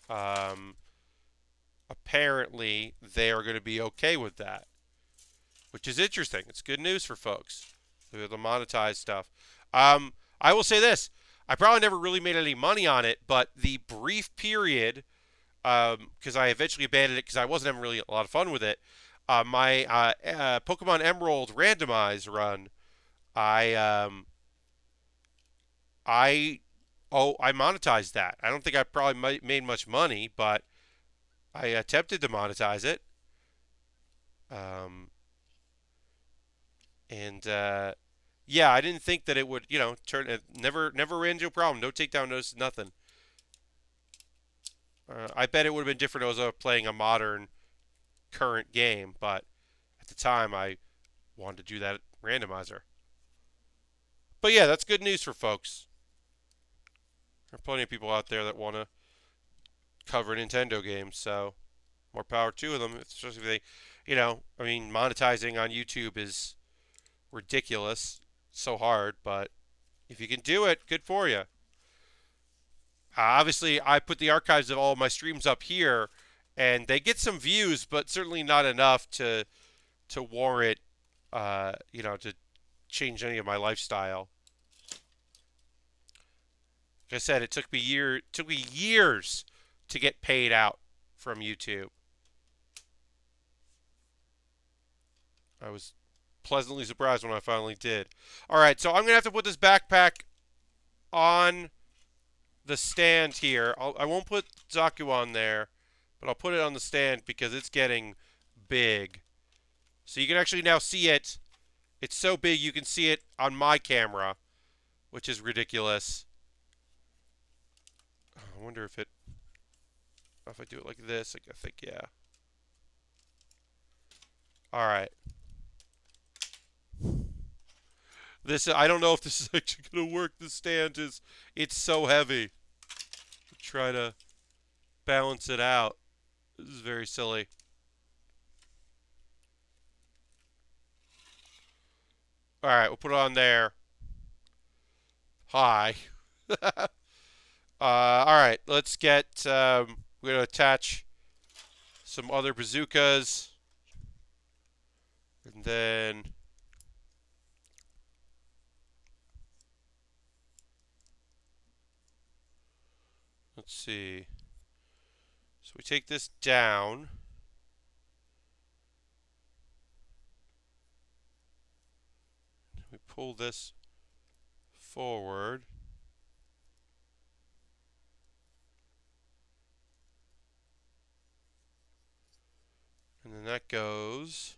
um, apparently they are going to be okay with that, which is interesting. It's good news for folks. They're able to monetize stuff. I will say this. I probably never really made any money on it, but the brief period, because I eventually abandoned it because I wasn't having really a lot of fun with it, my Pokemon Emerald randomized run, I I I monetized that. I don't think I probably made much money, but I attempted to monetize it. Um, and yeah, I didn't think that it would, turn. It never ran into a problem. No takedown notice, nothing. I bet it would have been different if I was playing a modern current game, but at the time I wanted to do that randomizer. But yeah, that's good news for folks. There are plenty of people out there that want to cover Nintendo games, so more power to them, especially if they, I mean, monetizing on YouTube is ridiculous, so hard, but if you can do it, good for you. Obviously, I put the archives of all of my streams up here, and they get some views, but certainly not enough to warrant, to change any of my lifestyle. Like I said, it took me years to get paid out from YouTube. I was pleasantly surprised when I finally did. All right, so I'm going to have to put this backpack on the stand here. I won't put Zaku on there, but I'll put it on the stand because it's getting big. So you can actually now see it. It's so big you can see it on my camera, which is ridiculous. I wonder if I do it like this, I think, yeah. All right. I don't know if this is actually going to work. The stand it's so heavy. Try to balance it out. This is very silly. All right, we'll put it on there. Hi. All right, let's get. We're going to attach some other bazookas. And then. Let's see. So we take this down. We pull this forward. And then that goes.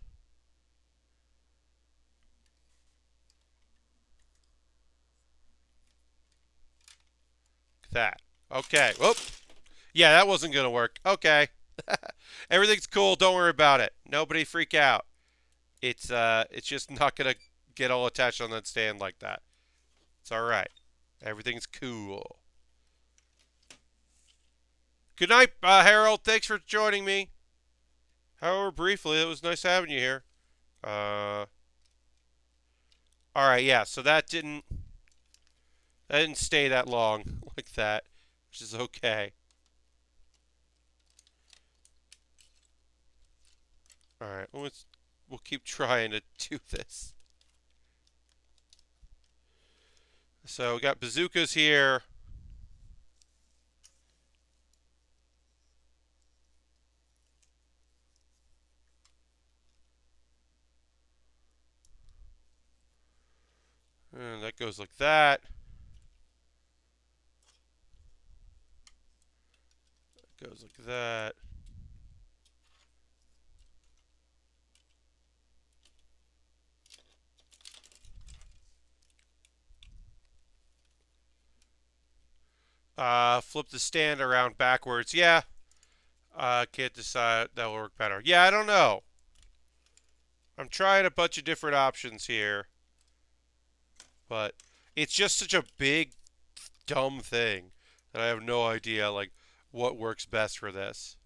Like that. Okay. Whoop. Yeah, that wasn't going to work. Okay. Everything's cool. Don't worry about it. Nobody freak out. It's just not going to get all attached on that stand like that. It's all right. Everything's cool. Good night, Harold. Thanks for joining me. However briefly, it was nice having you here. All right, yeah. So that didn't stay that long like that, which is okay. All right, we'll keep trying to do this. So we got bazookas here. And that goes like that. That goes like that. Flip the stand around backwards. Yeah. Can't decide. That'll work better. Yeah, I don't know. I'm trying a bunch of different options here. But it's just such a big, dumb thing that I have no idea, like, what works best for this.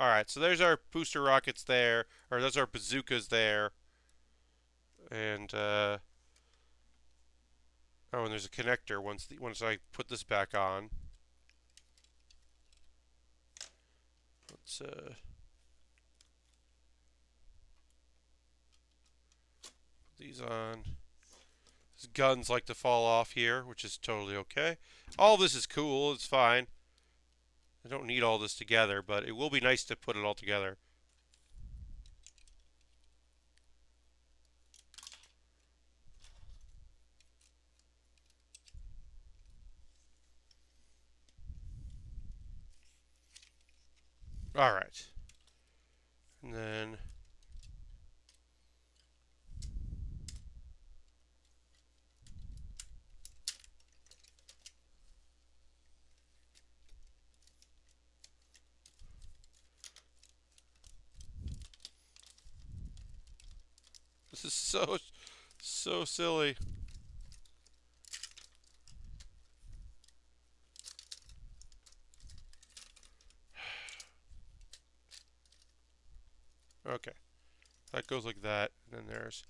Alright, so there's our booster rockets there. Or those are bazookas there. And, oh, and there's a connector once I put this back on. Let's, put these on. These guns like to fall off here, which is totally okay. All this is cool. It's fine. I don't need all this together, but it will be nice to put it all together. All right. And then This is so silly. Okay, that goes like that. And then there's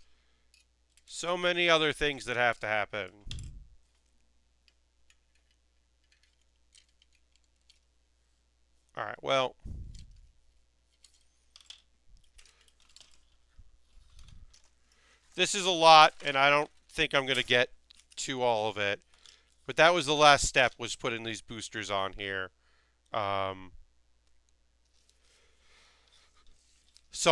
so many other things that have to happen. Alright, well. This is a lot, and I don't think I'm going to get to all of it. But that was the last step, was putting these boosters on here. So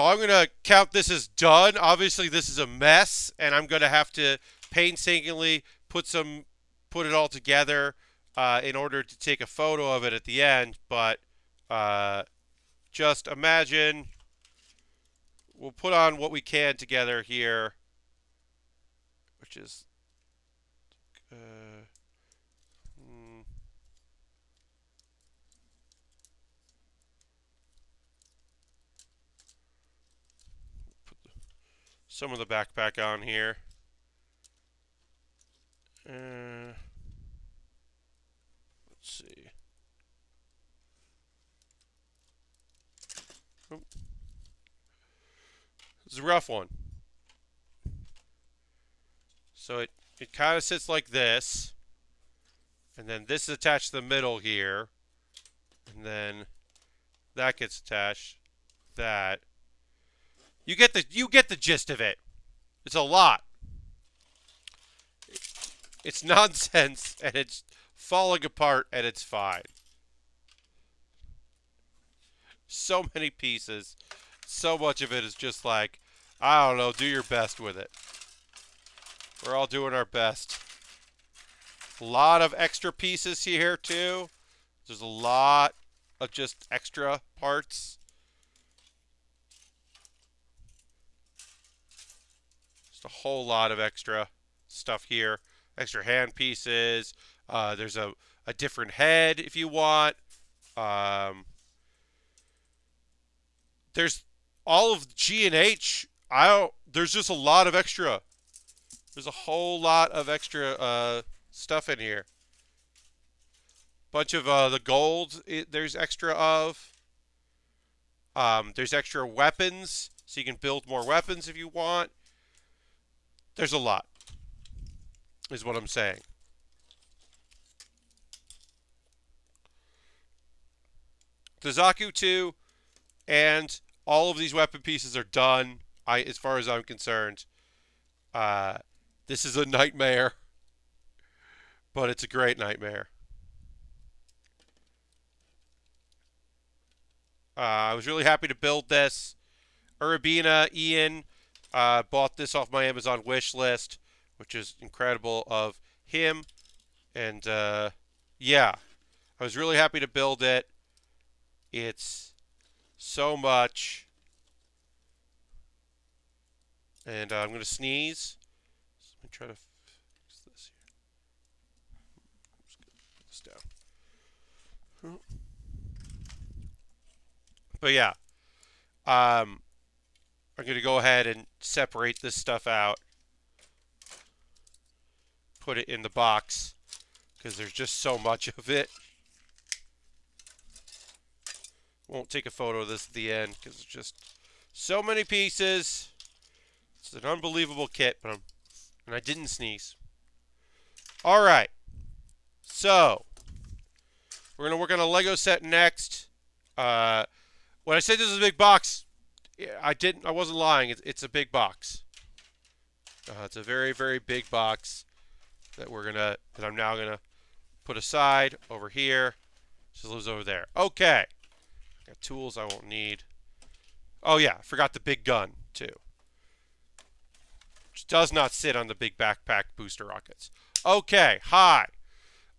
I'm going to count this as done. Obviously, this is a mess, and I'm going to have to painstakingly put it all together in order to take a photo of it at the end. But just imagine we'll put on what we can together here, which is some of the backpack on here. Let's see. Oh. This is a rough one. So it kind of sits like this. And then this is attached to the middle here. And then that gets attached. That. You get the gist of it. It's a lot. It's nonsense, and it's falling apart, and it's fine. So many pieces. So much of it is just like, I don't know, do your best with it. We're all doing our best. A lot of extra pieces here, too. There's a lot of just extra parts. Just a whole lot of extra stuff here. Extra hand pieces. There's a different head if you want. There's all of G and H. There's just a lot of extra. There's a whole lot of extra stuff in here. Bunch of the gold. There's extra of. There's extra weapons, so you can build more weapons if you want. There's a lot, is what I'm saying. The Zaku 2 and all of these weapon pieces are done, as far as I'm concerned. This is a nightmare, but it's a great nightmare. I was really happy to build this. Urabina Ian bought this off my Amazon wish list, which is incredible of him. And yeah, I was really happy to build it. It's so much. And I'm going to sneeze. So let me try to fix this here. Just put this down. But yeah, I'm going to go ahead and separate this stuff out. Put it in the box because there's just so much of it. Won't take a photo of this at the end because it's just so many pieces. It's an unbelievable kit, and I didn't sneeze. All right, so we're gonna work on a Lego set next. When I said this is a big box, I wasn't lying. It's a big box. It's a very, very big box that I'm now gonna put aside over here. Just lives over there. Okay. Got tools I won't need. Oh yeah, forgot the big gun too. Which does not sit on the big backpack booster rockets. Okay, hi.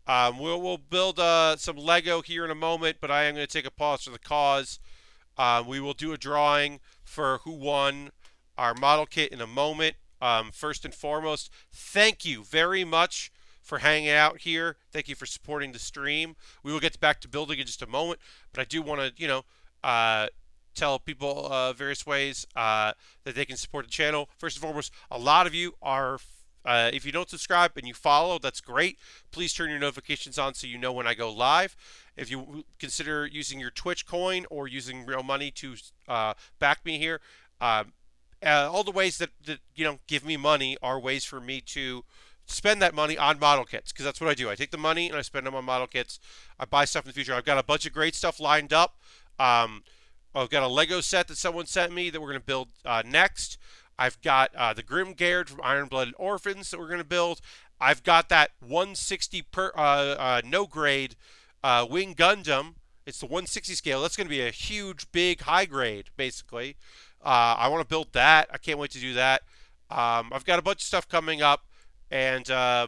We'll build some Lego here in a moment, but I am going to take a pause for the cause. We will do a drawing for who won our model kit in a moment. First and foremost, thank you very much for hanging out here. Thank you for supporting the stream. We will get back to building in just a moment, but I do want to, tell people various ways that they can support the channel. First and foremost, a lot of you are, if you don't subscribe and you follow, that's great. Please turn your notifications on so you know when I go live. If you consider using your Twitch coin or using real money to back me here, all the ways that give me money are ways for me to spend that money on model kits, because that's what I do. I take the money and I spend them on model kits. I buy stuff in the future. I've got a bunch of great stuff lined up. I've got a Lego set that someone sent me that we're going to build next. I've got the Grimgard from Iron-Blooded Orphans that we're going to build. I've got that 160 per no grade Wing Gundam. It's the 160 scale. That's going to be a huge, big, high grade, basically. I want to build that. I can't wait to do that. I've got a bunch of stuff coming up. And so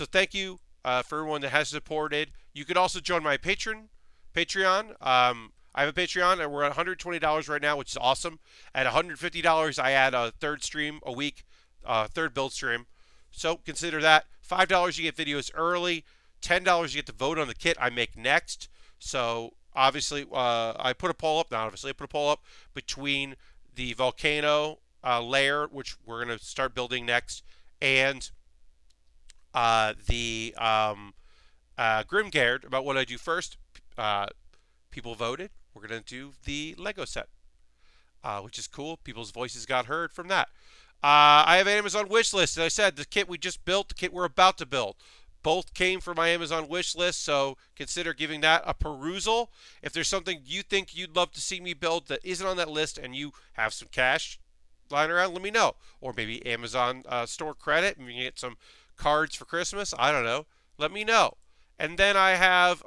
thank you for everyone that has supported. You could also join my Patreon. I have a Patreon, and we're at $120 right now, which is awesome. At $150, I add a third stream a week, third build stream. So consider that. $5, you get videos early. $10, you get to vote on the kit I make next. So obviously, I put a poll up. Not obviously, I put a poll up between the Volcano Lair, which we're going to start building next, and the Grimgard, about what I do first. People voted. We're going to do the Lego set, which is cool. People's voices got heard from that. I have an Amazon wish list. As I said, the kit we just built, the kit we're about to build, both came from my Amazon wish list, so consider giving that a perusal. If there's something you think you'd love to see me build that isn't on that list and you have some cash lying around, let me know. Or maybe Amazon store credit, and you can get some cards for Christmas. I don't know. Let me know. And then I have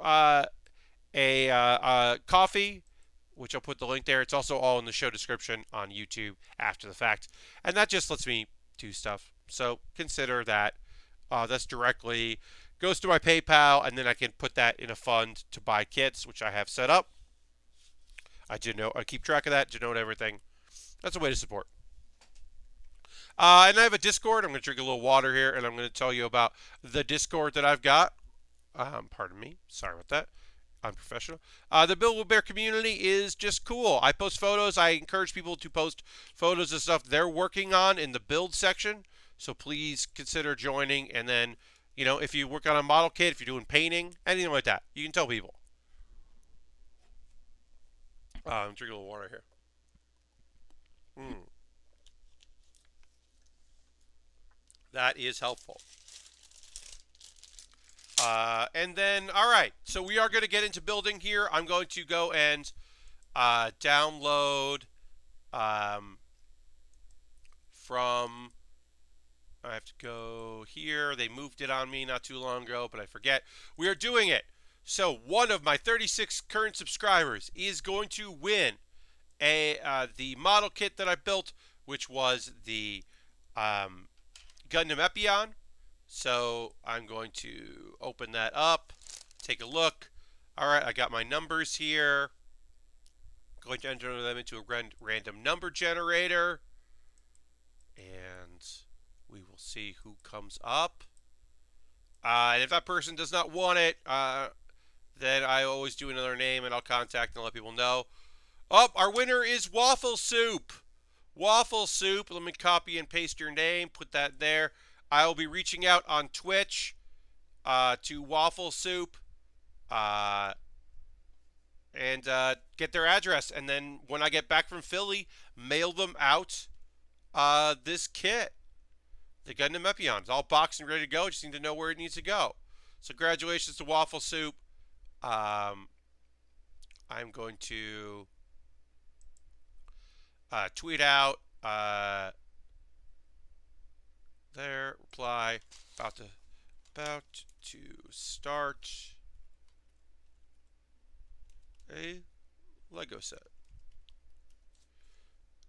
a coffee, which I'll put the link there. It's also all in the show description on YouTube after the fact. And that just lets me do stuff. So consider that. That's directly goes to my PayPal, and then I can put that in a fund to buy kits, which I have set up. I keep track of that, denote everything. That's a way to support. And I have a Discord. I'm going to drink a little water here, and I'm going to tell you about the Discord that I've got. Pardon me. Sorry about that. I'm professional. The Build-A-Bear community is just cool. I post photos. I encourage people to post photos of stuff they're working on in the build section. So please consider joining. And then, if you work on a model kit, if you're doing painting, anything like that, you can tell people. I'm drinking a little water here. That is helpful. And then, all right, so we are going to get into building here. I'm going to go and download from, I have to go here. They moved it on me not too long ago, but I forget. We are doing it. So one of my 36 current subscribers is going to win the model kit that I built, which was the Gundam Epion. So I'm going to open that up, take a look. All right, I got my numbers here. I'm going to enter them into a random number generator. And we will see who comes up. And if that person does not want it, then I always do another name, and I'll contact and let people know. Oh, our winner is Waffle Soup. Waffle Soup. Let me copy and paste your name, put that there. I will be reaching out on Twitch to Waffle Soup and get their address. And then when I get back from Philly, mail them out this kit. The Gundam Epion. It's all boxed and ready to go. Just need to know where it needs to go. So congratulations to Waffle Soup. I'm going to tweet out there, reply, about to start a Lego set.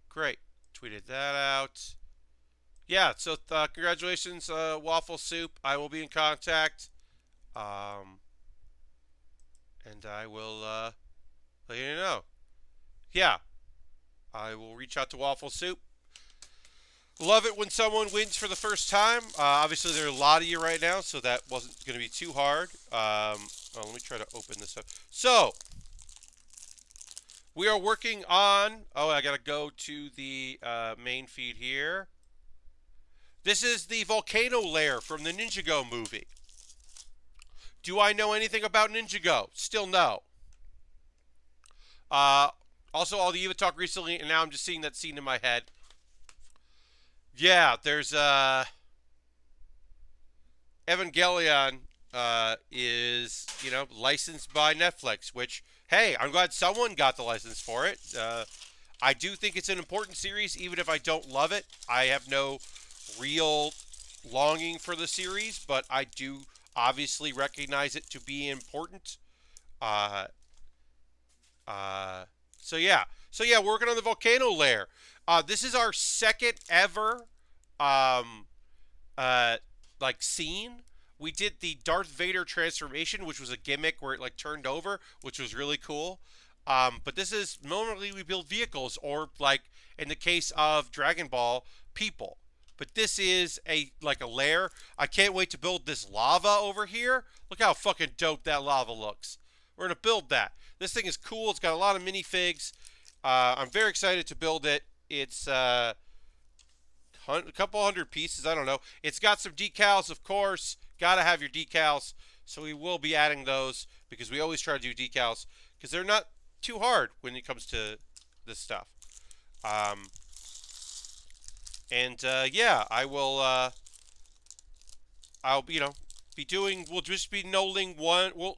Great. Tweeted that out. Yeah, so congratulations, Waffle Soup. I will be in contact. And I will let you know. Yeah. I will reach out to Waffle Soup. Love it when someone wins for the first time. Obviously, there are a lot of you right now, so that wasn't going to be too hard. Let me try to open this up. So, We are working on. Oh, I gotta go to the main feed here. This is the Volcano Lair from the Ninjago movie. Do I know anything about Ninjago? Still no. Uh, Also, all the Eva talk recently, and now I'm just seeing that scene in my head. Yeah, there's Evangelion is licensed by Netflix, which hey, I'm glad someone got the license for it. I do think it's an important series, even if I don't love it. I have no real longing for the series, but I do obviously recognize it to be important. Uh, uh, so yeah, working on the Volcano Lair. This is our second ever um, uh, like scene. We did the Darth Vader transformation, which was a gimmick where it like turned over, which was really cool. But this is normally we build vehicles or like in the case of Dragon Ball, people. But this is a lair. I can't wait to build this lava over here. Look how fucking dope that lava looks. We're gonna build that. This thing is cool. It's got a lot of minifigs. I'm very excited to build it. It's a couple hundred pieces. I don't know. It's got some decals, of course. Gotta have your decals. So we will be adding those because we always try to do decals because they're not too hard when it comes to this stuff. Um, and yeah, I will. I'll be doing. We'll just be knolling one. Well,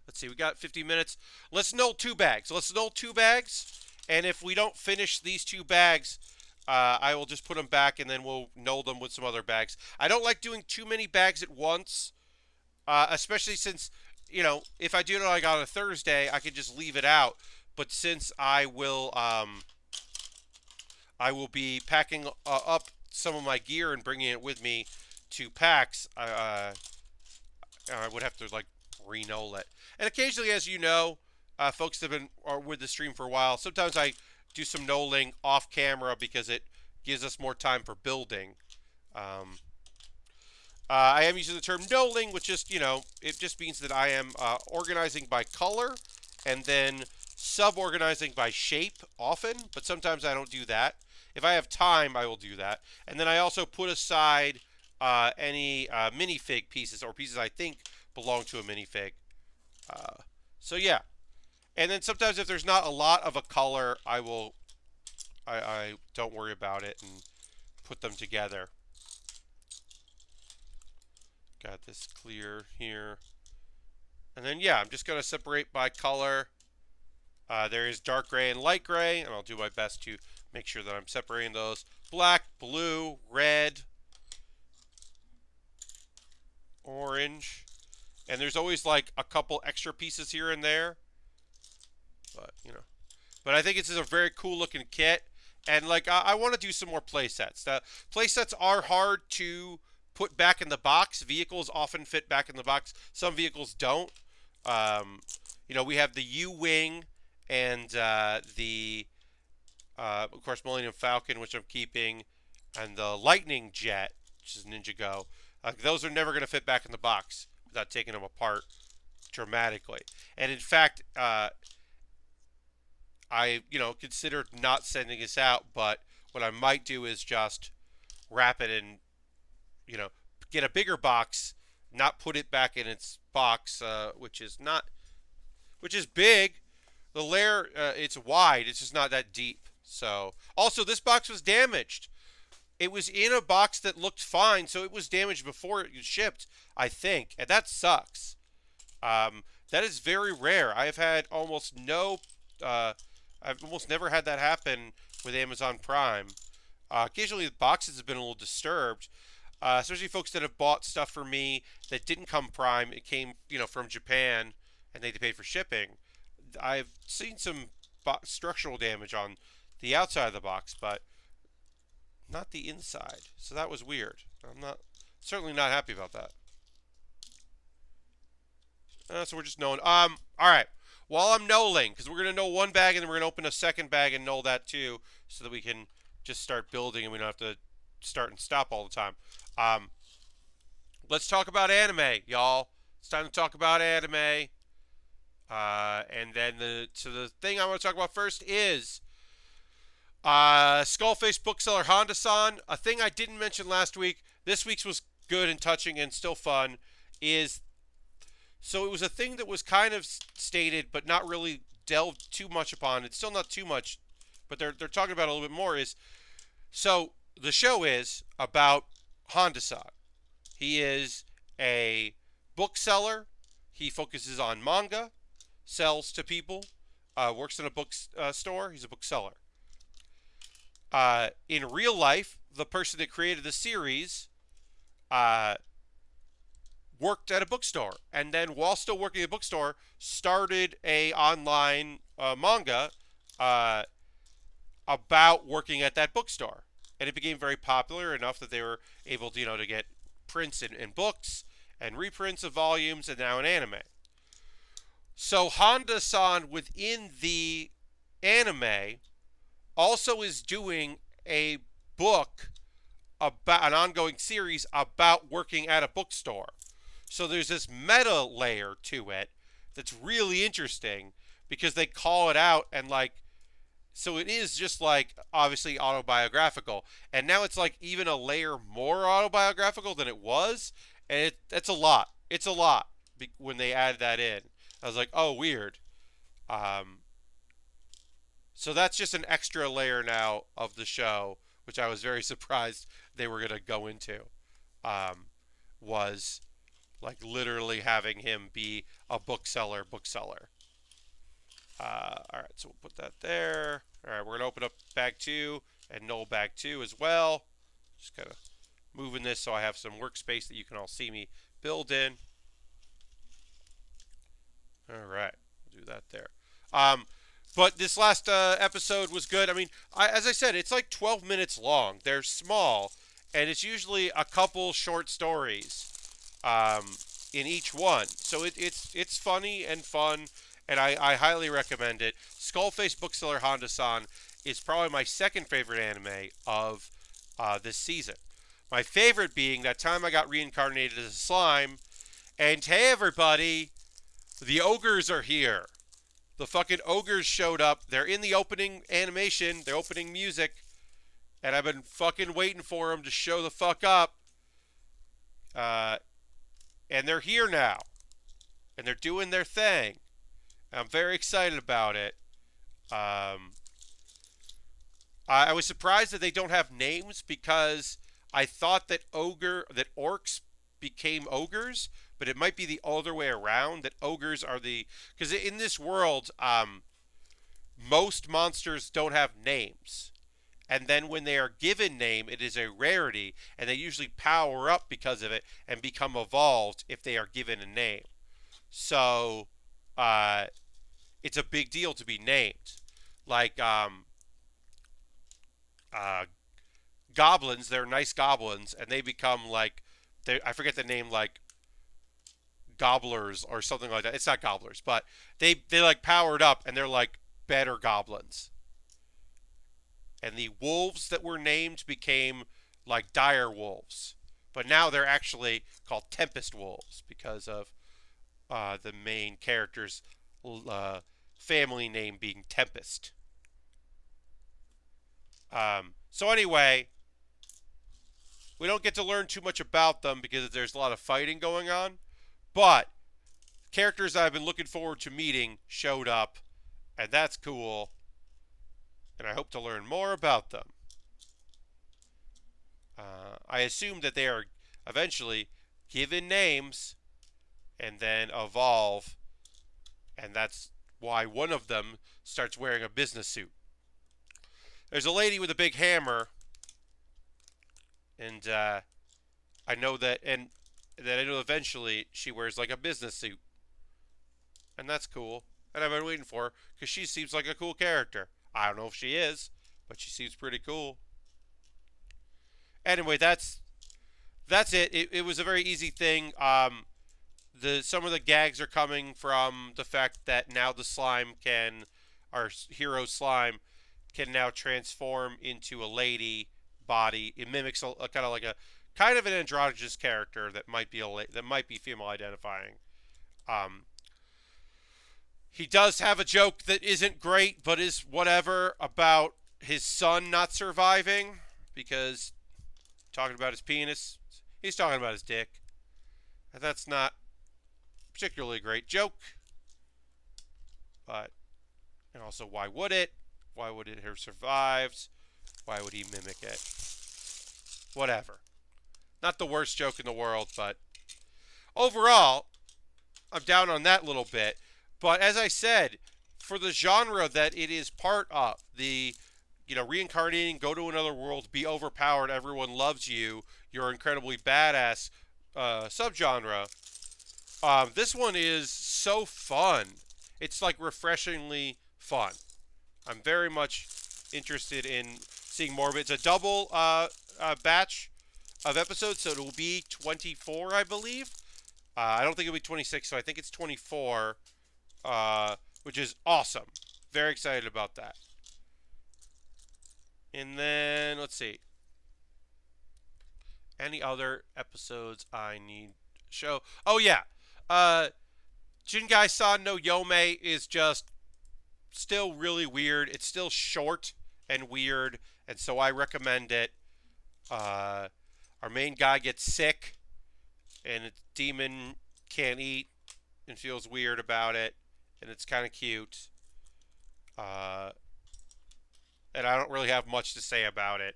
let's see. We got 50 minutes. Let's knoll 2 bags. Let's knoll 2 bags. And if we don't finish these 2 bags, I will just put them back and then we'll knoll them with some other bags. I don't like doing too many bags at once, especially since, if I do it like on a Thursday, I can just leave it out. But since I will be packing up some of my gear and bringing it with me to PAX, I would have to like re-knoll it. And occasionally, as you know, folks that are with the stream for a while, sometimes I do some knolling off camera because it gives us more time for building. I am using the term knolling, which just, it just means that I am organizing by color and then sub-organizing by shape often, but sometimes I don't do that. If I have time, I will do that. And then I also put aside any minifig pieces or pieces I think belong to a minifig. So yeah. And then sometimes if there's not a lot of a color, I don't worry about it and put them together. Got this clear here. And then yeah, I'm just going to separate by color. There is dark gray and light gray, and I'll do my best to make sure that I'm separating those. Black, blue, red, orange. And there's always like a couple extra pieces here and there. But, But I think this is a very cool looking kit. And like I want to do some more play sets. Play sets are hard to put back in the box. Vehicles often fit back in the box. Some vehicles don't. We have the U-Wing and of course, Millennium Falcon, which I'm keeping, and the Lightning Jet, which is Ninjago. Those are never going to fit back in the box without taking them apart dramatically. And in fact, I considered not sending this out, but what I might do is just wrap it in, get a bigger box, not put it back in its box, which is big. The layer, it's wide, it's just not that deep. So, also this box was damaged. It was in a box that looked fine, so it was damaged before it was shipped, I think, and that sucks. That is very rare. I've almost never had that happen with Amazon Prime. Occasionally the boxes have been a little disturbed, especially folks that have bought stuff for me that didn't come Prime. It came, from Japan, and they had to pay for shipping. I've seen some structural damage on the outside of the box, but not the inside. So that was weird. I'm certainly not happy about that. So we're just knolling. All right. While I'm knolling, because we're going to knoll 1 bag and then we're going to open a second bag and knoll that too, so that we can just start building and we don't have to start and stop all the time. Let's talk about anime, y'all. It's time to talk about anime. And then So the thing I want to talk about first is Skullface Bookseller Honda-san. A thing I didn't mention last week. This week's was good and touching and still fun. Is so it was a thing that was kind of stated, but not really delved too much upon. It's still not too much, but they're talking about it a little bit more. Is so the show is about Honda-san. He is a bookseller. He focuses on manga, sells to people, works in a bookstore. He's a bookseller. In real life, the person that created the series worked at a bookstore, and then while still working at a bookstore, started a online manga about working at that bookstore, and it became very popular enough that they were able to, to get prints in books and reprints of volumes, and now an anime. So Honda-san within the anime also is doing a book about an ongoing series about working at a bookstore. So there's this meta layer to it that's really interesting because they call it out and so it is just obviously autobiographical, and now it's even a layer more autobiographical than it was, and that's a lot. It's a lot when they add that in. I was like, oh, weird. So that's just an extra layer now of the show, which I was very surprised they were going to go into. Was literally having him be a bookseller. All right, so we'll put that there. All right, we're going to open up bag 2 and null bag 2 as well. Just kind of moving this so I have some workspace that you can all see me build in. All right, we'll do that there. But this last episode was good. I mean, as I said, it's 12 minutes long. They're small, and it's usually a couple short stories in each one. So it's funny and fun, and I highly recommend it. Skullface Bookseller Honda-san is probably my second favorite anime of this season. My favorite being that time I got reincarnated as a slime, and hey everybody, the ogres are here. The fucking ogres showed up. They're in the opening animation, the opening music, and I've been fucking waiting for them to show the fuck up. And they're here now. And they're doing their thing. I'm very excited about it. I was surprised that they don't have names because I thought that orcs became ogres, but it might be the other way around, that ogres are because in this world, most monsters don't have names. And then when they are given name, it is a rarity, and they usually power up because of it and become evolved if they are given a name. So, it's a big deal to be named. Goblins, they're nice goblins, and they become I forget the name, gobblers or something like that. It's not gobblers, but they powered up and they're better goblins. And the wolves that were named became dire wolves, but now they're actually called tempest wolves because of the main character's family name being Tempest. So anyway, we don't get to learn too much about them because there's a lot of fighting going on. But characters I've been looking forward to meeting showed up, and that's cool. And I hope to learn more about them. I assume that they are eventually given names and then evolve, and that's why one of them starts wearing a business suit. There's a lady with a big hammer, and I know that eventually she wears a business suit, and that's cool. And I've been waiting for her because she seems like a cool character. I don't know if she is, but she seems pretty cool. Anyway, that's it. It was a very easy thing. Some of the gags are coming from the fact that now the slime our hero slime can now transform into a lady body. It mimics a kind of an androgynous character that might be female identifying. He does have a joke that isn't great, but is whatever, about his son not surviving because talking about his penis. He's talking about his dick. And that's not particularly a great joke. But, and also, why would it? Why would it have survived? Why would he mimic it? Whatever. Not the worst joke in the world, but overall, I'm down on that little bit. But as I said, for the genre that it is part of, the, reincarnating, go to another world, be overpowered, everyone loves you, you're incredibly badass subgenre, this one is so fun. It's like refreshingly fun. I'm very much interested in seeing more of it. It's a double batch of episodes, so it will be 24, I believe. I don't think it'll be 26, so I think it's 24, which is awesome. Very excited about that. And then, let's see. Any other episodes I need to show? Oh, yeah. Jingai-san no Yome is just still really weird. It's still short and weird, and so I recommend it. Our main guy gets sick, and its demon can't eat and feels weird about it, and it's kind of cute. And I don't really have much to say about it.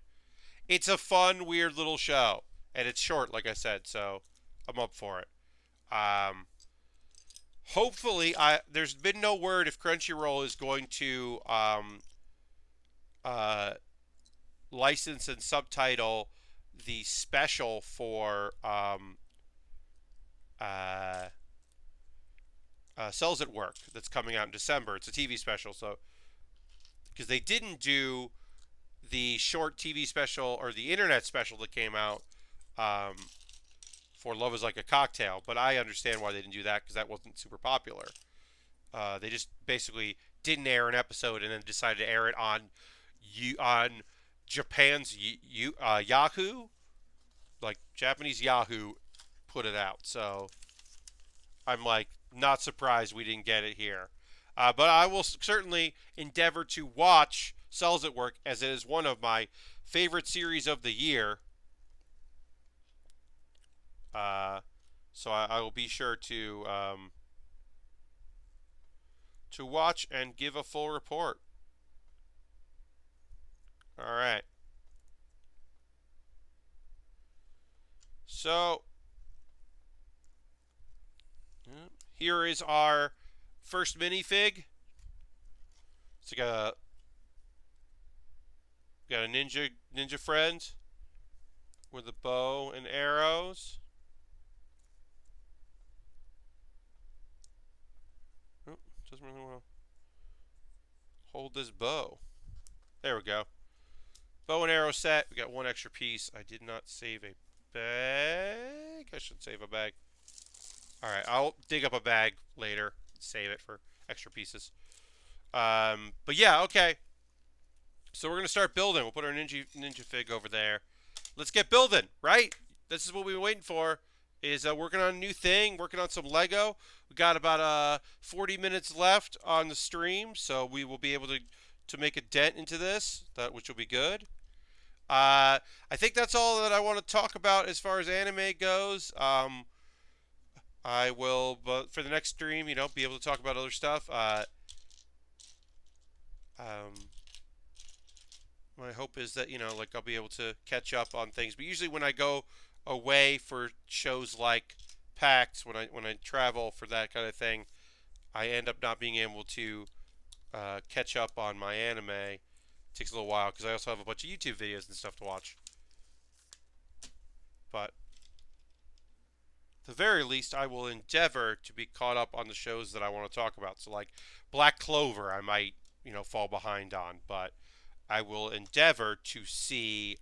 It's a fun, weird little show, and it's short, like I said, so I'm up for it. Hopefully, there's been no word if Crunchyroll is going to license and subtitle the special for Cells at Work that's coming out in December. It's a TV special, so because they didn't do the short TV special or the internet special that came out for Love is Like a Cocktail, but I understand why they didn't do that because that wasn't super popular. They just basically didn't air an episode and then decided to air it on Japan's Yahoo, like Japanese Yahoo put it out. So I'm like not surprised we didn't get it here. But I will certainly endeavor to watch Cells at Work, as it is one of my favorite series of the year. So I will be sure to watch and give a full report. All right. So here is our first minifig. It's like got a ninja friend with a bow and arrows. Oh, doesn't really want to hold this bow. There we go. Bow and arrow set. We got one extra piece. I did not save a bag. I should save a bag. Alright, I'll dig up a bag later. Save it for extra pieces. But yeah, okay. So we're going to start building. We'll put our ninja fig over there. Let's get building, right? This is what we've been waiting for. Is working on a new thing, working on some Lego. We got about 40 minutes left on the stream, so we will be able to make a dent into this, which will be good. I think that's all that I want to talk about as far as anime goes. I will, but for the next stream, be able to talk about other stuff. My hope is that, I'll be able to catch up on things. But usually when I go away for shows like PAX, when I travel for that kind of thing, I end up not being able to catch up on my anime. It takes a little while because I also have a bunch of YouTube videos and stuff to watch. But at the very least, I will endeavor to be caught up on the shows that I want to talk about. So like Black Clover, I might, fall behind on, but I will endeavor to see,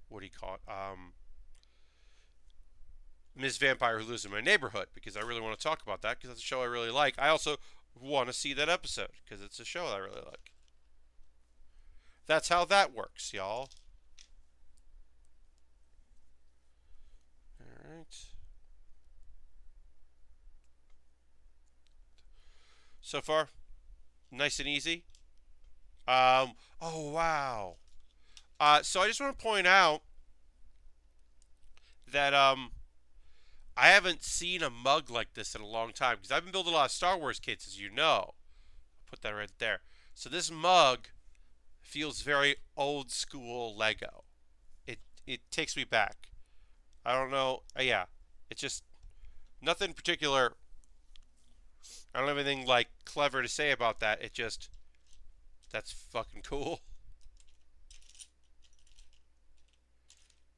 what do you call it? Ms. Vampire Who Lives in My Neighborhood, because I really want to talk about that, because that's a show I really like. I also want to see that episode, because it's a show I really like. That's how that works, y'all. Alright. so far. Nice and easy. Oh wow. So I just want to point out that I haven't seen a mug like this in a long time because I've been building a lot of Star Wars kits, as you know. Put that right there. So this mug feels very old school Lego. It takes me back. I don't know. Yeah, it's just nothing particular. I don't have anything like clever to say about that. It just that's fucking cool.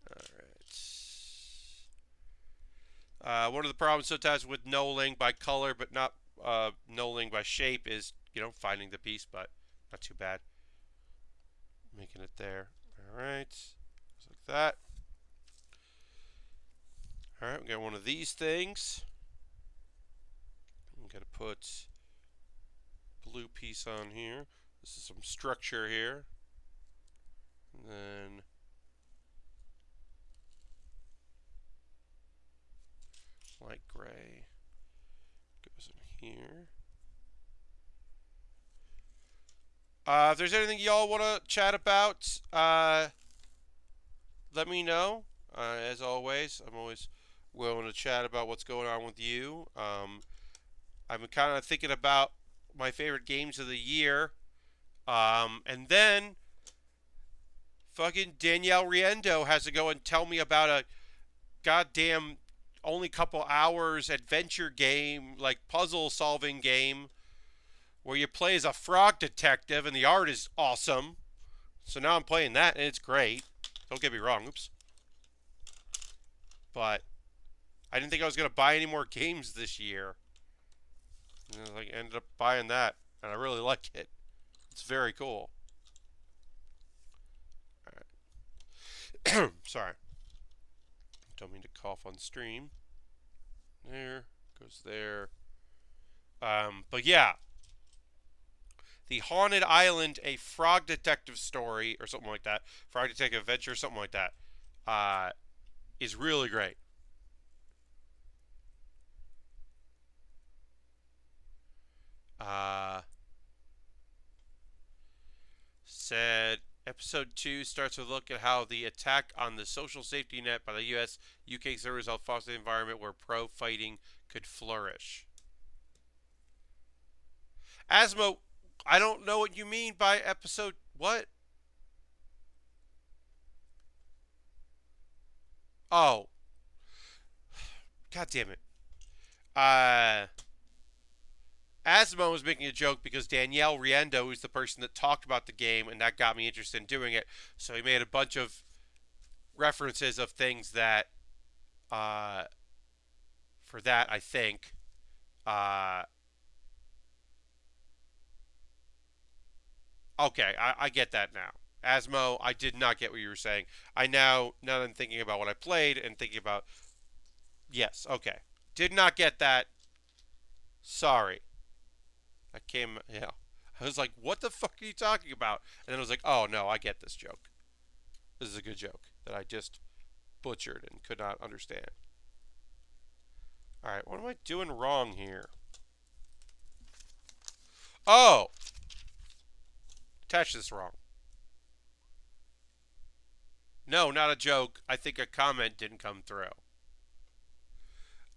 All right. One of the problems sometimes with knolling by color, but not knolling by shape, is finding the piece, but not too bad. Making it there. All right, just like that. All right, we got one of these things. I'm gonna put blue piece on here. This is some structure here. And then light gray goes in here. If there's anything y'all want to chat about, let me know. As always, I'm always willing to chat about what's going on with you. I'm kind of thinking about my favorite games of the year. And then fucking Danielle Riendeau has to go and tell me about a goddamn only couple hours adventure game, like puzzle solving game, where you play as a frog detective and the art is awesome. So now I'm playing that and it's great. Don't get me wrong. Oops. But I didn't think I was going to buy any more games this year. And I ended up buying that, and I really like it. It's very cool. All right. Sorry. Don't mean to cough on stream. There. Goes there. But yeah. The Haunted Island, a frog detective story, or something like that. Frog detective adventure, something like that. Is really great. Said episode 2 starts with a look at how the attack on the social safety net by the US UK servers helped foster the environment where pro fighting could flourish. Asmo, I don't know what you mean by episode what? Oh. God damn it. Asmo was making a joke because Danielle Riendeau is the person that talked about the game, and that got me interested in doing it. So he made a bunch of references of things that, for that, I think, okay, I get that now. Asmo, I did not get what you were saying. Now that I'm thinking about what I played and thinking about, yes, okay. Did not get that. Sorry. I was like, what the fuck are you talking about? And then I was like, oh no, I get this joke. This is a good joke that I just butchered and could not understand. Alright, what am I doing wrong here? Oh! Attached this wrong. No, not a joke. I think a comment didn't come through.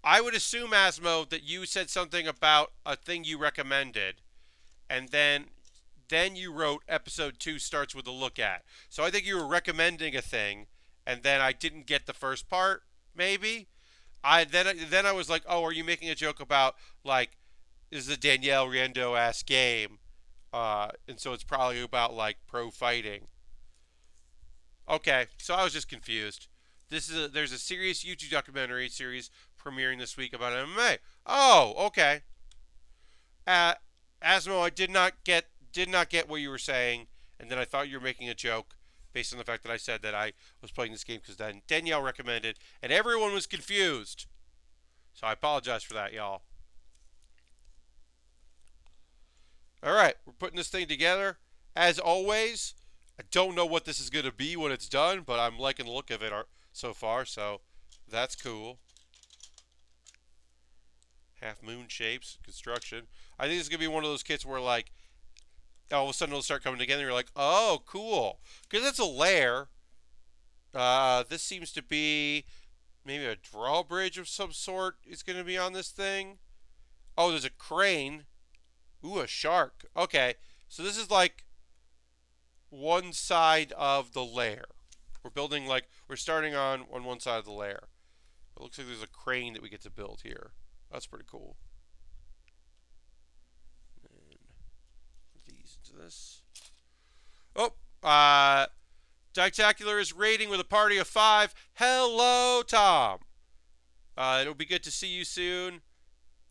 I would assume, Asmo, that you said something about a thing you recommended, and then you wrote episode 2 starts with a look at. So I think you were recommending a thing, and then I didn't get the first part, maybe. Then I was like, oh, are you making a joke about, like, this is a Danielle Riendeau-ass game, and so it's probably about, like, pro fighting. Okay, so I was just confused. There's a serious YouTube documentary series premiering this week about MMA. Oh, okay. Asmo, I did not get what you were saying, and then I thought you were making a joke based on the fact that I said that I was playing this game because Danielle recommended, and everyone was confused. So I apologize for that, y'all. All right, we're putting this thing together. As always, I don't know what this is going to be when it's done, but I'm liking the look of it so far, so that's cool. Half moon shapes, construction. I think this is going to be one of those kits where, like, all of a sudden it'll start coming together and you're like, oh, cool. Because it's a lair. This seems to be maybe a drawbridge of some sort is going to be on this thing. Oh, there's a crane. Ooh, a shark. Okay, so this is like one side of the lair. We're building like, we're starting on one side of the lair. It looks like there's a crane that we get to build here. That's pretty cool. And these into this. Oh, Dictacular is raiding with a party of 5. Hello, Tom. It'll be good to see you soon.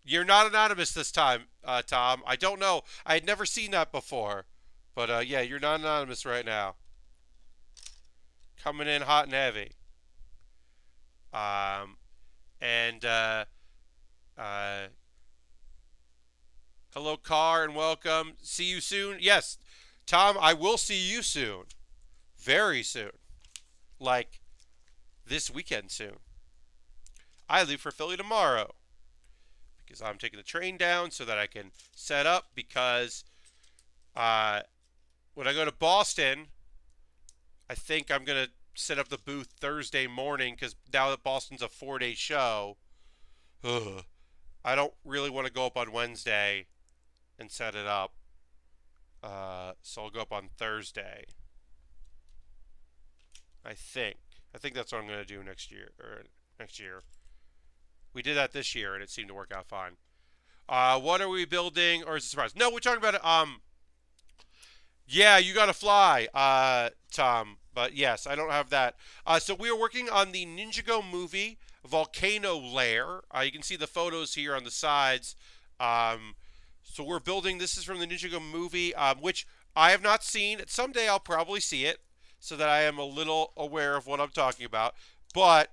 You're not anonymous this time, Tom. I don't know. I had never seen that before. But, yeah, you're not anonymous right now. Coming in hot and heavy. Hello, Car, and welcome. See you soon. Yes, Tom, I will see you soon. Very soon. Like, this weekend soon. I leave for Philly tomorrow. Because I'm taking the train down so that I can set up. Because when I go to Boston, I think I'm going to set up the booth Thursday morning. Because now that Boston's a 4-day show, I don't really want to go up on Wednesday and set it up. So I'll go up on Thursday. I think that's what I'm going to do next year. We did that this year, and it seemed to work out fine. What are we building, or is it a surprise? No, we're talking about it. Yeah, you got to fly, Tom. But yes, I don't have that. So we are working on the Ninjago movie Volcano Lair. You can see the photos here on the sides. So we're building. This is from the Ninjago movie, which I have not seen. Someday I'll probably see it, so that I am a little aware of what I'm talking about. But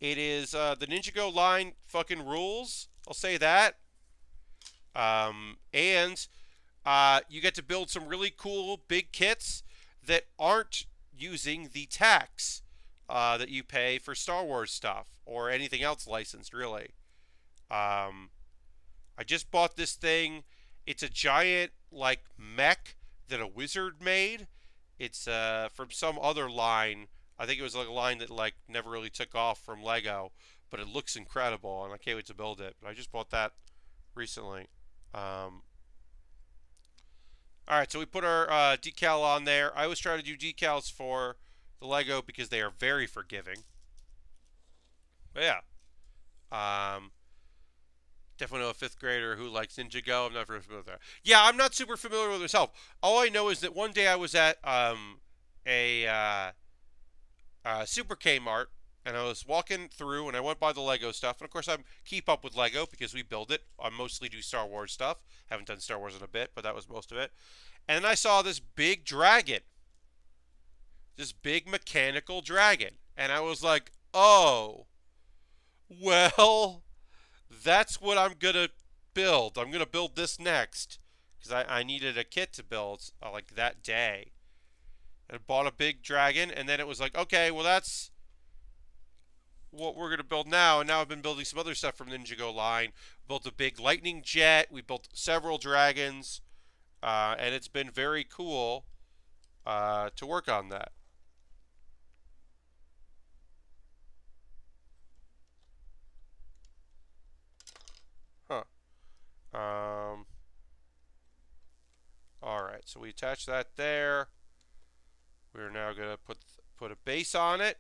it is the Ninjago line fucking rules. I'll say that. And you get to build some really cool big kits that aren't using the tax that you pay for Star Wars stuff or anything else licensed, really. I just bought this thing. It's a giant, like, mech that a wizard made. It's from some other line. I think it was like a line that like never really took off from Lego, but it looks incredible, and I can't wait to build it. But I just bought that recently. All right, so we put our decal on there. I always try to do decals for the Lego because they are very forgiving. But yeah. Definitely know a 5th grader who likes Ninjago. I'm not very familiar with that. Yeah, I'm not super familiar with it myself. All I know is that one day I was at a Super Kmart, and I was walking through, and I went by the Lego stuff. And of course, I keep up with Lego because we build it. I mostly do Star Wars stuff. Haven't done Star Wars in a bit, but that was most of it. And then I saw this big dragon, this big mechanical dragon, and I was like, oh, well. That's what I'm going to build. I'm going to build this next. Because I needed a kit to build like that day. And I bought a big dragon. And then it was like, okay, well that's what we're going to build now. And now I've been building some other stuff from the Ninjago line. Built a big lightning jet. We built several dragons. And it's been very cool to work on that. Alright, so we attach that there. We're now going to put a base on it.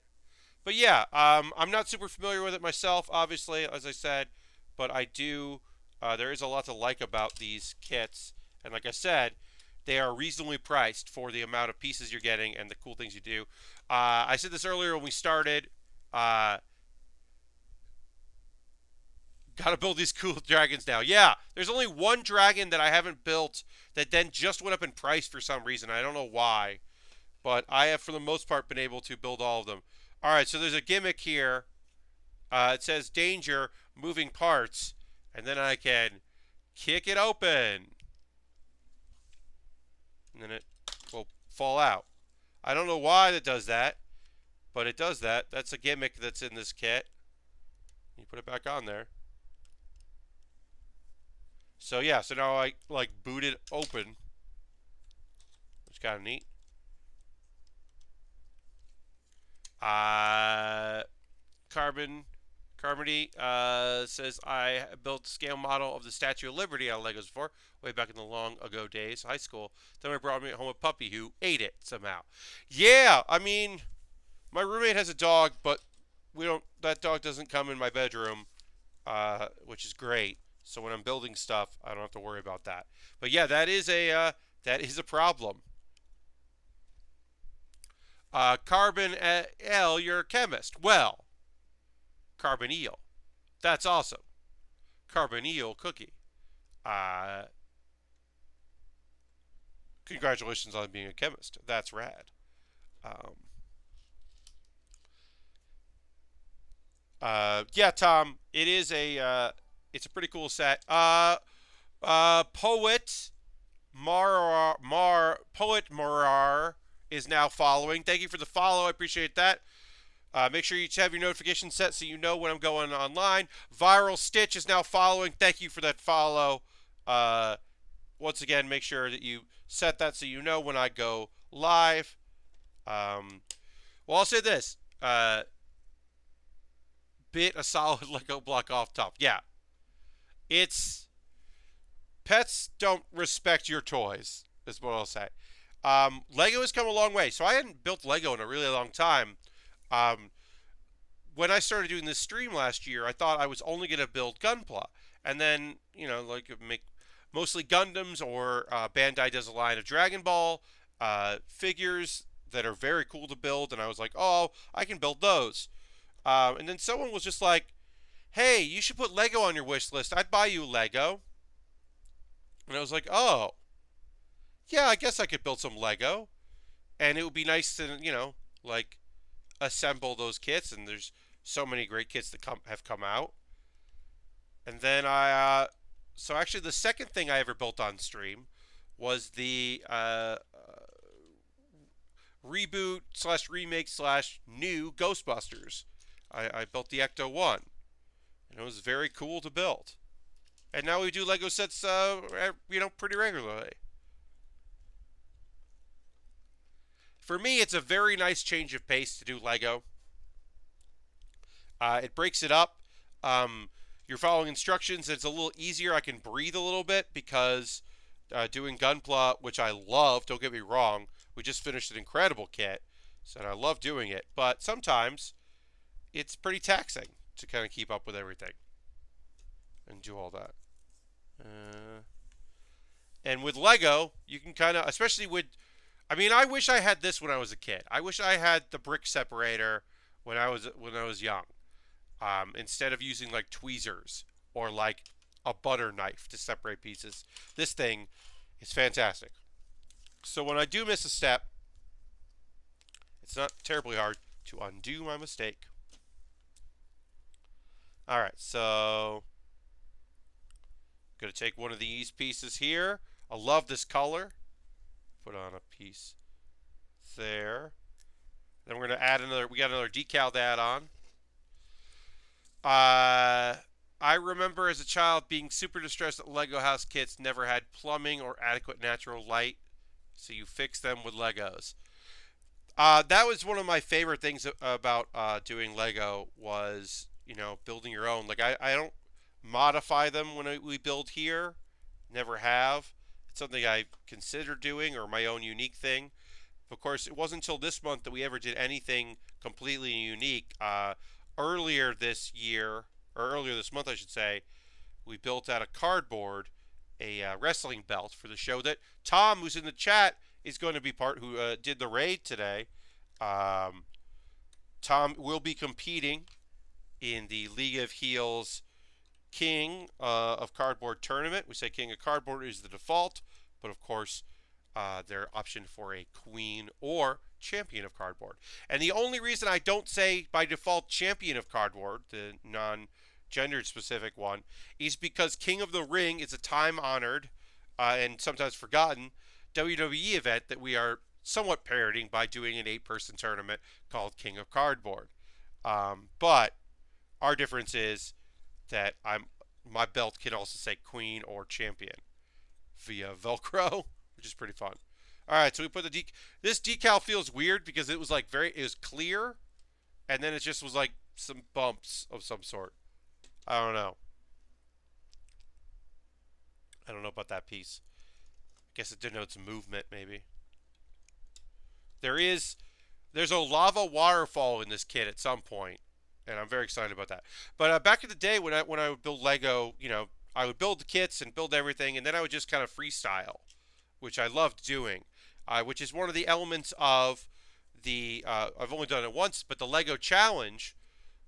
But yeah, I'm not super familiar with it myself, obviously, as I said. But I do, there is a lot to like about these kits. And like I said, they are reasonably priced for the amount of pieces you're getting and the cool things you do. I said this earlier when we started. Gotta build these cool dragons now. Yeah, there's only one dragon that I haven't built that then just went up in price for some reason. I don't know why. But I have, for the most part, been able to build all of them. Alright, so there's a gimmick here. It says, danger, moving parts. And then I can kick it open. And then it will fall out. I don't know why that does that. But it does that. That's a gimmick that's in this kit. You put it back on there. So yeah, so now I like boot it open. It's kind of neat. Uh, Carbon Carmody says I built a scale model of the Statue of Liberty out of Legos before, way back in the long ago days, high school. Then I brought me home a puppy who ate it somehow. Yeah, I mean, my roommate has a dog, but we don't. That dog doesn't come in my bedroom, which is great. So when I'm building stuff, I don't have to worry about that. But yeah, that is a problem. Carbon L, you're a chemist. Well, Carbon Eel. That's awesome. Carbon Eel cookie. Uh, Congratulations on being a chemist. That's rad. Um, yeah, Tom, it's a pretty cool set. Poet Poet Marar is now following. Thank you for the follow. I appreciate that. Make sure you have your notifications set so you know when I'm going online. Viral Stitch is now following. Thank you for that follow. Once again, make sure that you set that so you know when I go live. Well, I'll say this. Bit a solid Lego block off top. Yeah. It's pets don't respect your toys, is what I'll say. Lego has come a long way. So I hadn't built Lego in a really long time. Um, when I started doing this stream last year, I thought I was only going to build Gunpla. And then, like make mostly Gundams, or Bandai does a line of Dragon Ball figures that are very cool to build. And I was like, oh, I can build those. And then someone was just like, hey, you should put Lego on your wish list. I'd buy you Lego. And I was like, oh, yeah, I guess I could build some Lego. And it would be nice to, like assemble those kits. And there's so many great kits that have come out. And then so actually the second thing I ever built on stream was the reboot slash remake slash new Ghostbusters. I built the Ecto 1. And it was very cool to build. And now we do Lego sets, pretty regularly. For me, it's a very nice change of pace to do Lego. It breaks it up. You're following instructions. It's a little easier. I can breathe a little bit because doing Gunpla, which I love, don't get me wrong, we just finished an incredible kit, so I love doing it. But sometimes it's pretty taxing to kind of keep up with everything and do all that. And with Lego, you can kind of, especially with, I wish I had this when I was a kid. I wish I had the brick separator when I was young, instead of using like tweezers or like a butter knife to separate pieces. This thing is fantastic. So when I do miss a step, it's not terribly hard to undo my mistake. All right, so I'm going to take one of these pieces here. I love this color. Put on a piece there. Then we're going to add we got another decal to add on. I remember as a child being super distressed that Lego house kits never had plumbing or adequate natural light, so you fix them with Legos. That was one of my favorite things about doing Lego was, building your own. Like I don't modify them when we build here. Never have. It's something I consider doing, or my own unique thing. Of course, it wasn't until this month that we ever did anything completely unique. Earlier this month, I should say, we built out of cardboard a wrestling belt for the show that Tom, who's in the chat, is going to be who did the raid today. Tom will be competing in the League of Heels King of Cardboard tournament. We say King of Cardboard is the default, but of course, their option for a Queen or Champion of Cardboard. And the only reason I don't say by default Champion of Cardboard, the non-gendered specific one, is because King of the Ring is a time-honored and sometimes forgotten WWE event that we are somewhat parodying by doing an 8-person tournament called King of Cardboard. But our difference is that I'm my belt can also say Queen or Champion via Velcro, which is pretty fun. All right, so we put this decal feels weird because it was like it was clear, and then it just was like some bumps of some sort. I don't know. I don't know about that piece. I guess it denotes movement, maybe. There's a lava waterfall in this kit at some point, and I'm very excited about that. But back in the day when I would build Lego, I would build the kits and build everything, and then I would just kind of freestyle, which I loved doing. Which is one of the elements of the I've only done it once, but the Lego challenge,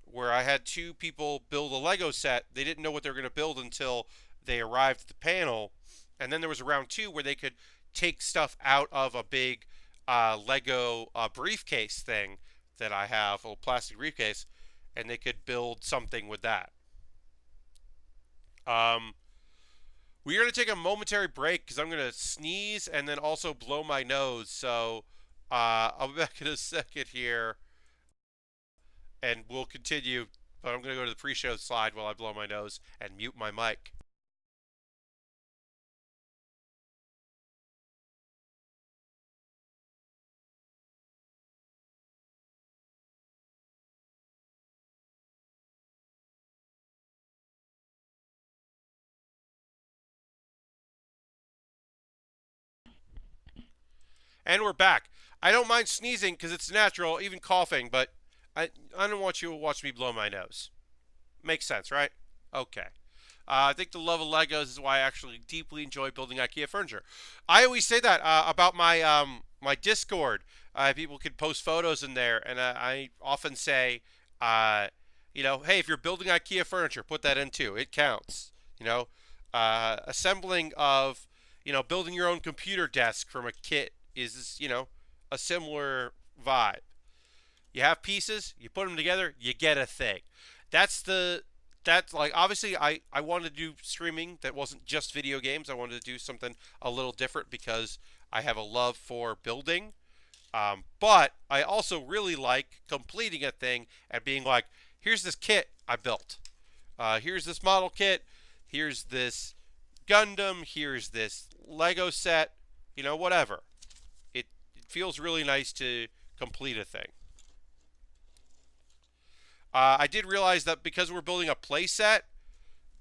where I had two people build a Lego set. They didn't know what they were going to build until they arrived at the panel, and then there was a round two where they could take stuff out of a big Lego briefcase thing that I have, a little plastic briefcase, and they could build something with that. We're going to take a momentary break because I'm going to sneeze and then also blow my nose. So I'll be back in a second here, and we'll continue. But I'm going to go to the pre-show slide while I blow my nose and mute my mic. And we're back. I don't mind sneezing because it's natural, even coughing, but I don't want you to watch me blow my nose. Makes sense, right? Okay. I think the love of Legos is why I actually deeply enjoy building IKEA furniture. I always say that about my Discord. People can post photos in there, and I often say, hey, if you're building IKEA furniture, put that in too. It counts. Assembling of, building your own computer desk from a kit is, a similar vibe. You have pieces, you put them together, you get a thing. That's like, obviously I wanted to do streaming that wasn't just video games. I wanted to do something a little different because I have a love for building. But I also really like completing a thing and being like, here's this kit I built. Here's this model kit. Here's this Gundam. Here's this Lego set. Whatever. It feels really nice to complete a thing. I did realize that because we're building a play set,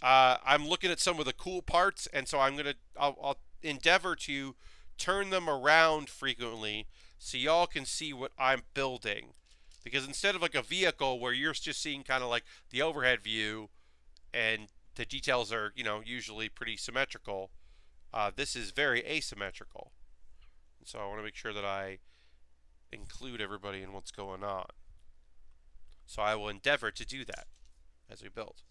I'm looking at some of the cool parts, and so I'll endeavor to turn them around frequently so y'all can see what I'm building. Because instead of like a vehicle where you're just seeing kind of like the overhead view and the details are, usually pretty symmetrical, this is very asymmetrical. So I want to make sure that I include everybody in what's going on. So I will endeavor to do that as we build.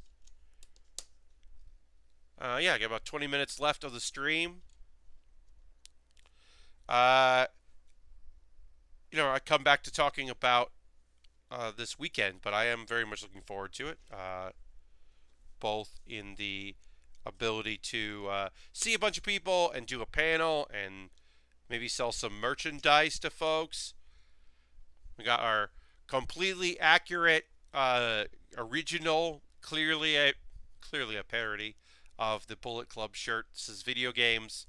I got about 20 minutes left of the stream. I come back to talking about this weekend, but I am very much looking forward to it. Both in the ability to see a bunch of people and do a panel and maybe sell some merchandise to folks. We got our completely accurate, original, clearly a parody of the Bullet Club shirt. This is video games.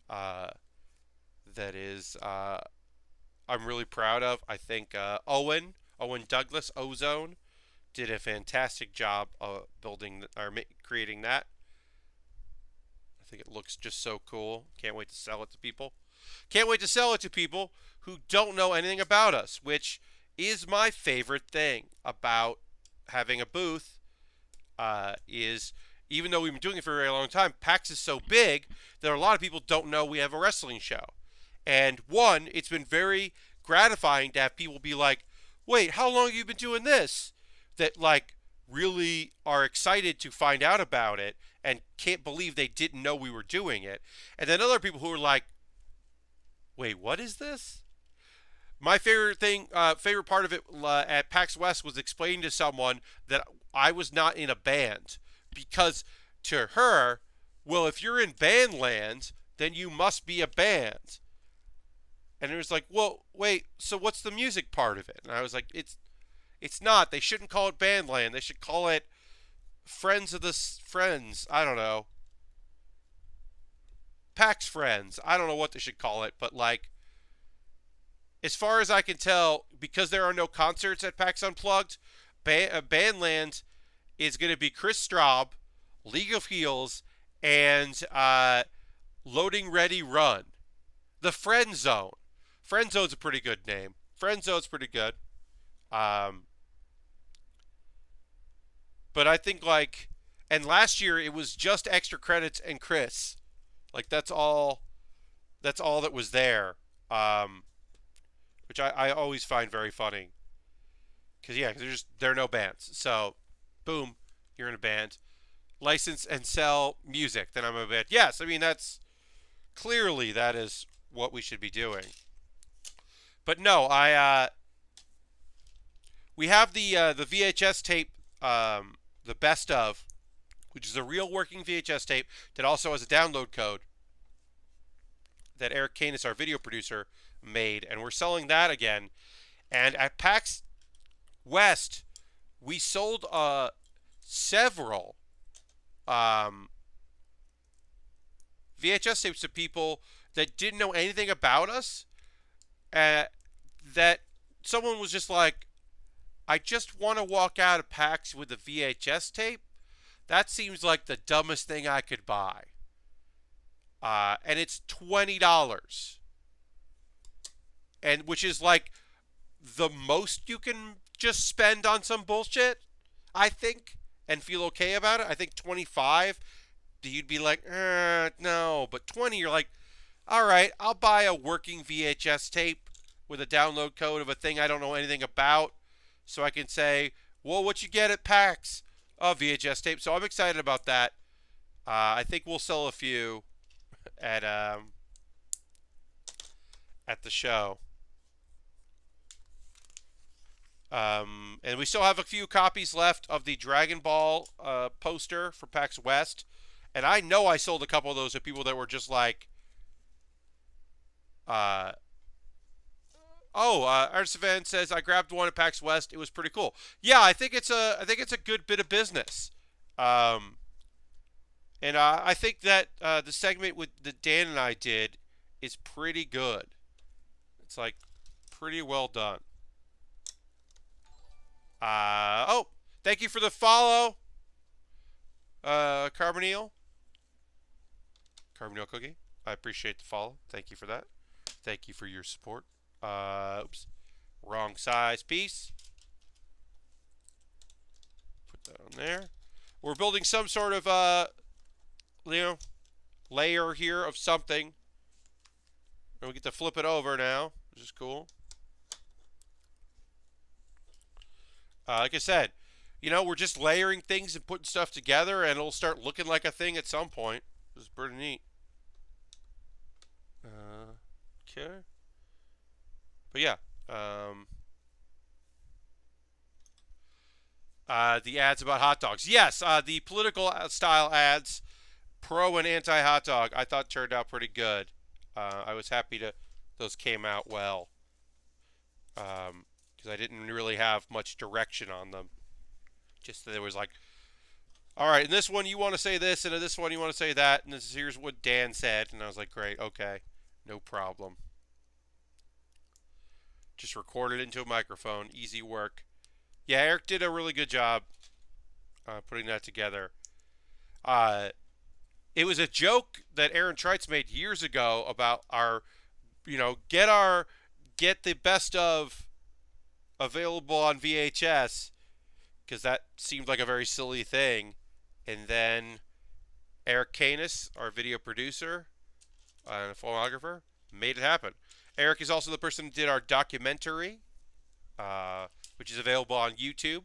That is, I'm really proud of. I think Owen Douglas, Ozone, did a fantastic job of creating that. I think it looks just so cool. Can't wait to sell it to people. Can't wait to sell it to people who don't know anything about us, which is my favorite thing about having a booth. Is even though we've been doing it for a very long time, PAX is so big that a lot of people don't know we have a wrestling show. And one, it's been very gratifying to have people be like, wait, how long have you been doing this? That like really are excited to find out about it and can't believe they didn't know we were doing it. And then other people who are like, wait, what is this? My favorite part of it at PAX West was explaining to someone that I was not in a band. Because to her, well, if you're in band land, then you must be a band. And it was like, well, wait, so what's the music part of it? And I was like, it's not. They shouldn't call it band land. They should call it friends of the friends. I don't know. PAX friends. I don't know what they should call it, but like, as far as I can tell, because there are no concerts at PAX Unplugged, Bandland is going to be Chris Straub, League of Heels, and Loading Ready Run. The Friend Zone. Friend Zone's a pretty good name. Friend Zone's pretty good. Um, but I think like, and last year it was just extra credits and Chris. Like that's all. That's all that was there. Um, which I always find very funny. Cause yeah, cause there are no bands. So, boom, you're in a band. License and sell music. Then I'm a band. Yes, I mean that's clearly that is what we should be doing. But no, we have the VHS tape, the best of, which is a real working VHS tape that also has a download code that Eric Canis, our video producer, made, and we're selling that again. And at PAX West, we sold several VHS tapes to people that didn't know anything about us. That someone was just like, I just want to walk out of PAX with a VHS tape. That seems like the dumbest thing I could buy. And it's $20. And which is like the most you can just spend on some bullshit, I think, and feel okay about it. I think 25, you'd be like, no. But 20, you're like, all right, I'll buy a working VHS tape with a download code of a thing I don't know anything about. So I can say, well, what you get at PAX? A VHS tape. So I'm excited about that. I think we'll sell a few at the show. And we still have a few copies left of the Dragon Ball poster for PAX West. And I know I sold a couple of those to people that were just like, Arsavan says I grabbed one at PAX West. It was pretty cool. Yeah, I think it's a good bit of business. And I think that the segment that Dan and I did is pretty good. It's like pretty well done. Thank you for the follow, Carboneel Cookie. I appreciate the follow. Thank you for that. Thank you for your support. Oops. Wrong size piece. Put that on there. We're building some sort of, layer here of something. And we get to flip it over now, which is cool. Like I said, we're just layering things and putting stuff together, and it'll start looking like a thing at some point. This is pretty neat. Okay. But yeah. The ads about hot dogs. Yes, the political style ads, pro and anti hot dog, I thought turned out pretty good. I was happy those came out well. Because I didn't really have much direction on them. Just that there was like, all right, in this one you want to say this, and in this one you want to say that, and here's what Dan said, and I was like, great, okay, no problem. Just recorded into a microphone, easy work. Yeah, Eric did a really good job putting that together. It was a joke that Aaron Trites made years ago about our, get the best of available on VHS, because that seemed like a very silly thing. And then Eric Canis, our video producer and photographer, made it happen. Eric is also the person who did our documentary, which is available on YouTube.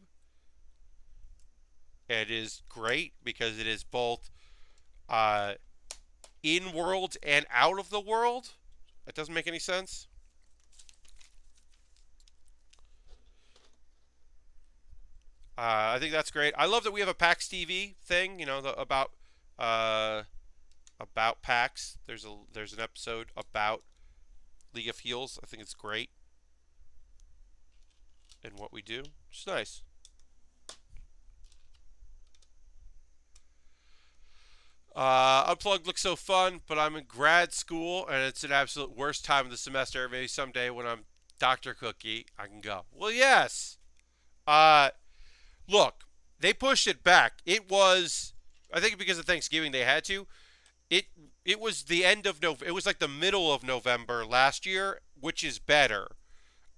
It is great because it is both in world and out of the world. That doesn't make any sense. I think that's great. I love that we have a PAX TV thing. About PAX. There's an episode about League of Heels. I think it's great. And what we do. It's nice. Unplugged looks so fun, but I'm in grad school and it's an absolute worst time of the semester. Maybe someday when I'm Dr. Cookie, I can go. Well, yes. Uh, Look, they pushed it back. It was, I think, because of Thanksgiving, they had to. It it was the end of November. It was like the middle of November last year, which is better.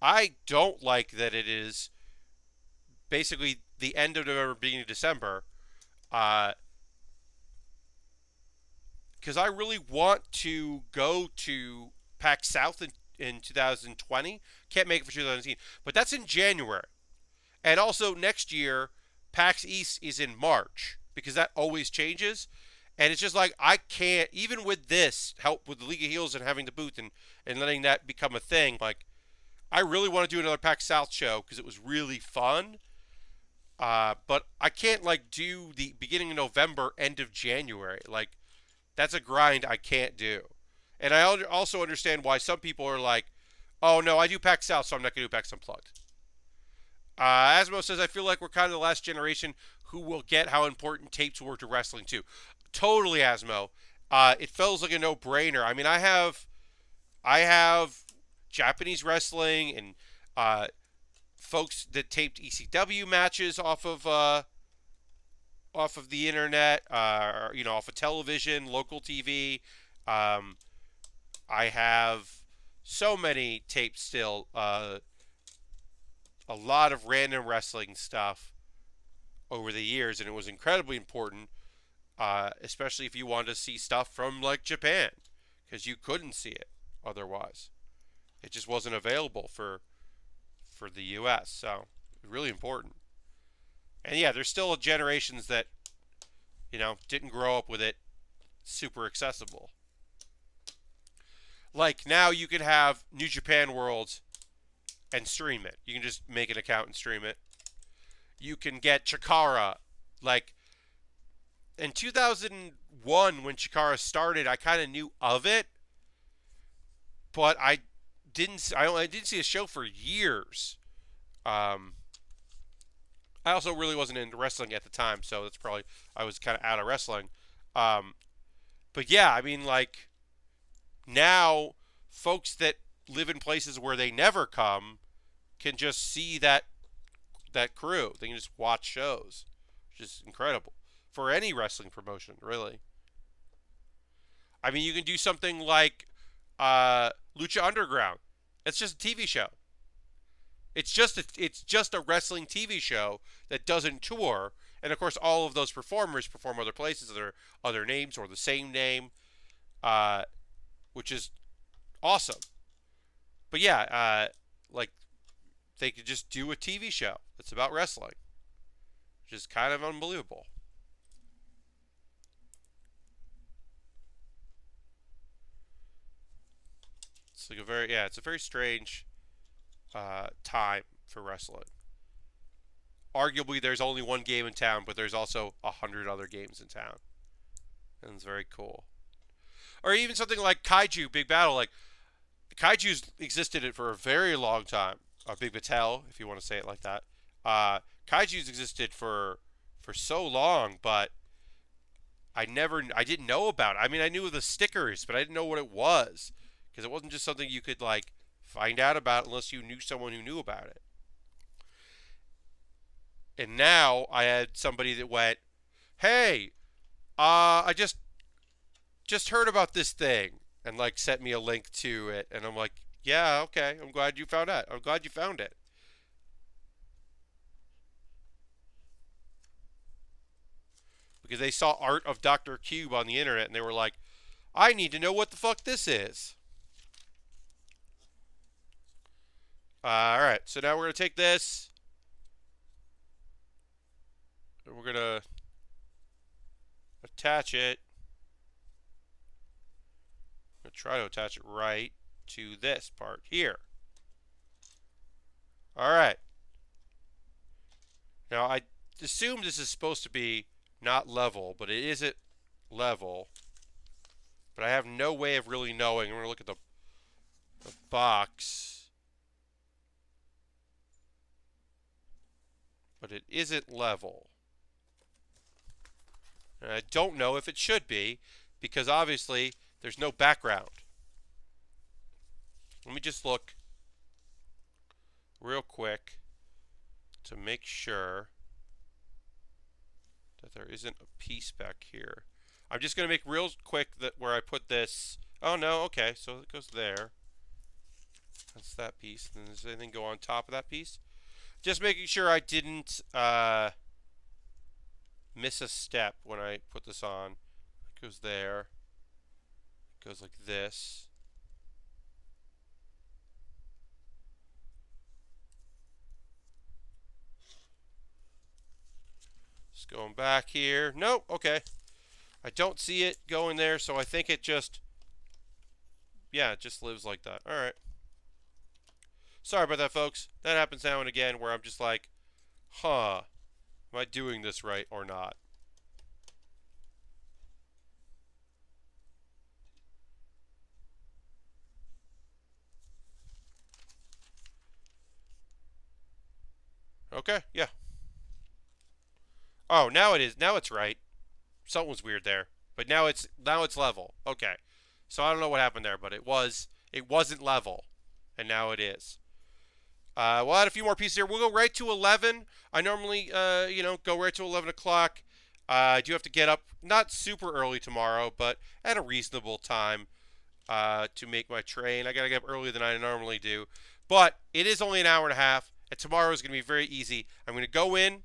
I don't like that it is basically the end of November, beginning of December. Uh, because I really want to go to PAX South in 2020. Can't make it for 2019, but that's in January. And also next year, PAX East is in March because that always changes. And it's just like I can't, even with this help with the League of Heels and having the booth and letting that become a thing. Like I really want to do another PAX South show because it was really fun. But I can't like do the beginning of November, end of January. Like that's a grind I can't do. And I also understand why some people are like, oh no, I do PAX South, so I'm not going to do PAX Unplugged. Asmo says, I feel like we're kind of the last generation who will get how important tapes were to wrestling too. Totally, Asmo. It feels like a no-brainer. I mean, I have Japanese wrestling and folks that taped ECW matches off of the internet, off of television, local TV. Um, I have so many tapes still. A lot of random wrestling stuff over the years, and it was incredibly important, especially if you wanted to see stuff from like Japan, because you couldn't see it otherwise. It just wasn't available for the U.S. So really important. And yeah, there's still generations that didn't grow up with it super accessible. Like now, you can have New Japan World and stream it. You can just make an account and stream it. You can get Chikara. Like in 2001 when Chikara started, I kind of knew of it, but I didn't see a show for years. Um, I also really wasn't into wrestling at the time, so that's probably I was kind of out of wrestling. Um, but yeah, I mean like now folks that live in places where they never come can just see that crew. They can just watch shows, which is incredible for any wrestling promotion, really. I mean, you can do something like Lucha Underground. It's just a TV show. It's just a wrestling TV show that doesn't tour, and of course, all of those performers perform other places, other names or the same name, uh, which is awesome. But yeah, like they could just do a TV show that's about wrestling, which is kind of unbelievable. It's a very strange time for wrestling. Arguably, there's only one game in town, but there's also 100 other games in town, and it's very cool. Or even something like Kaiju Big Battle. Like Kaiju's existed for a very long time. Big Battelle, if you want to say it like that. Kaiju's existed for so long, but I didn't know about it. I mean, I knew of the stickers, but I didn't know what it was because it wasn't just something you could like find out about unless you knew someone who knew about it. And now I had somebody that went, "Hey, I just heard about this thing," and like sent me a link to it, and I'm like, "Yeah, okay. I'm glad you found that. I'm glad you found it." Because they saw art of Dr. Cube on the internet and they were like, I need to know what the fuck this is. Alright, so now we're going to take this and we're going to attach it. I'm going to try to attach it right to this part here. Alright. Now I assume this is supposed to be not level, but it isn't level. But I have no way of really knowing. I'm going to look at the box. But it isn't level. And I don't know if it should be, because obviously there's no background. Let me just look real quick to make sure that there isn't a piece back here. I'm just going to make real quick that where I put this. Oh, no, okay, so it goes there. That's that piece. And does anything go on top of that piece? Just making sure I didn't miss a step when I put this on. It goes there. It goes like this. Just going back here. Nope, okay. I don't see it going there, so I think it just, yeah, it just lives like that. All right. Sorry about that, folks. That happens now and again where I'm just like, huh, am I doing this right or not? Okay, yeah. Oh, now it is. Now it's right. Something was weird there, but now it's level. Okay. So I don't know what happened there, but it wasn't level, and now it is. We'll add a few more pieces here. We'll go right to 11. I normally, go right to 11 o'clock. I do have to get up not super early tomorrow, but at a reasonable time to make my train. I gotta get up earlier than I normally do, but it is only an hour and a half, and tomorrow is gonna be very easy. I'm gonna go in.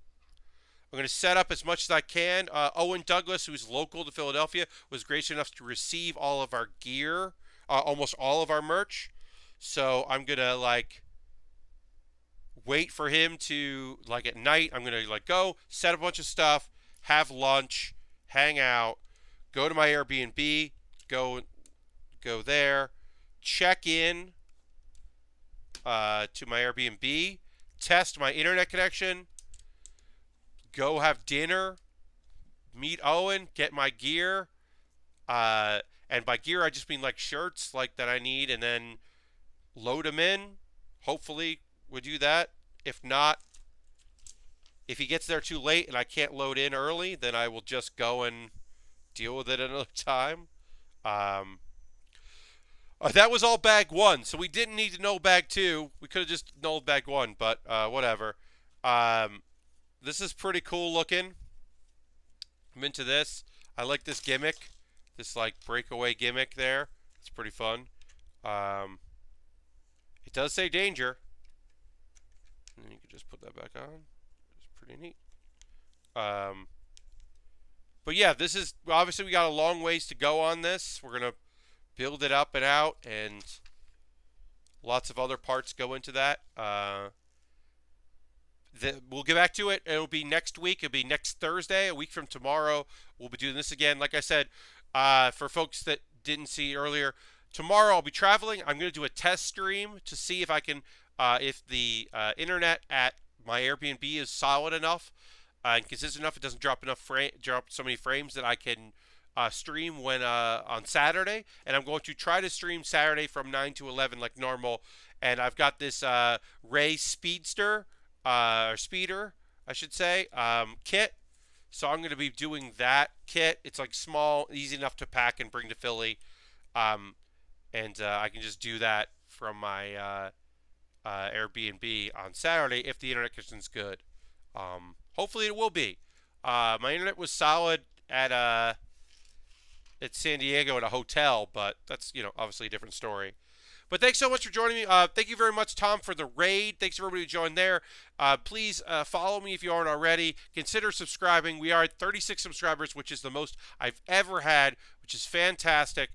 I'm going to set up as much as I can. Owen Douglas, who's local to Philadelphia, was gracious enough to receive all of our gear, almost all of our merch. So I'm going to, wait for him to, at night, I'm going to, go, set a bunch of stuff, have lunch, hang out, go to my Airbnb, go there, check in to my Airbnb, test my internet connection, go have dinner, meet Owen, get my gear, and by gear I just mean shirts that I need, and then load them in. Hopefully we'll do that. If not, if he gets there too late and I can't load in early, then I will just go and deal with it another time. That was all bag 1, so we didn't need to know bag 2. We could have just nulled bag 1, but whatever. This is pretty cool looking. I'm into this. I like this gimmick. This breakaway gimmick there. It's pretty fun. It does say danger. And you can just put that back on. It's pretty neat. But yeah, this is obviously we got a long ways to go on this. We're gonna build it up and out, and lots of other parts go into that. We'll get back to it. It'll be next week. It'll be next Thursday, a week from tomorrow. We'll be doing this again. Like I said, for folks that didn't see earlier, tomorrow I'll be traveling. I'm going to do a test stream to see if I can, if the internet at my Airbnb is solid enough and consistent enough. It doesn't drop so many frames that I can stream when on Saturday. And I'm going to try to stream Saturday from 9 to 11 like normal. And I've got this Ray Speedster. Or speeder, I should say, kit. So I'm going to be doing that kit. It's small, easy enough to pack and bring to Philly. And I can just do that from my Airbnb on Saturday if the internet connection's good. Hopefully it will be. My internet was solid at San Diego at a hotel, but that's, obviously a different story. But thanks so much for joining me. Thank you very much, Tom, for the raid. Thanks, everybody who joined there. Please follow me if you aren't already. Consider subscribing. We are at 36 subscribers, which is the most I've ever had, which is fantastic.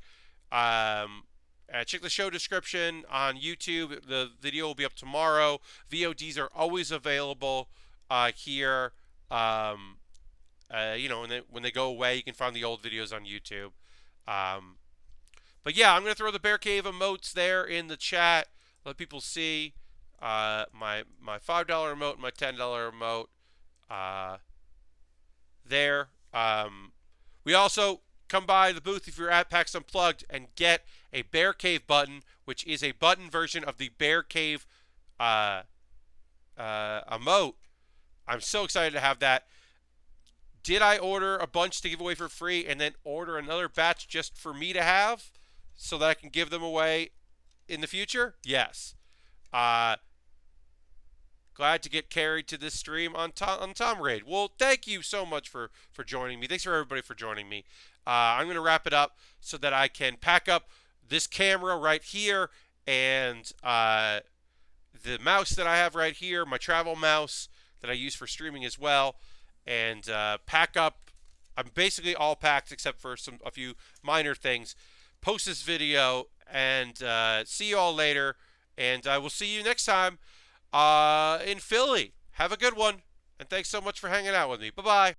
Check the show description on YouTube. The video will be up tomorrow. VODs are always available here. When they go away, you can find the old videos on YouTube. But yeah, I'm going to throw the Bear Cave emotes there in the chat. Let people see my $5 emote and my $10 emote there. We also come by the booth if you're at PAX Unplugged and get a Bear Cave button, which is a button version of the Bear Cave emote. I'm so excited to have that. Did I order a bunch to give away for free and then order another batch just for me to have so that I can give them away in the future? Yes. Glad to get carried to this stream on Tom Raid. Well, thank you so much for joining me. Thanks for everybody for joining me. I'm going to wrap it up so that I can pack up this camera right here and the mouse that I have right here, my travel mouse that I use for streaming as well, and pack up. I'm basically all packed except for a few minor things. Post this video and see you all later. And I will see you next time in Philly. Have a good one. And thanks so much for hanging out with me. Bye-bye.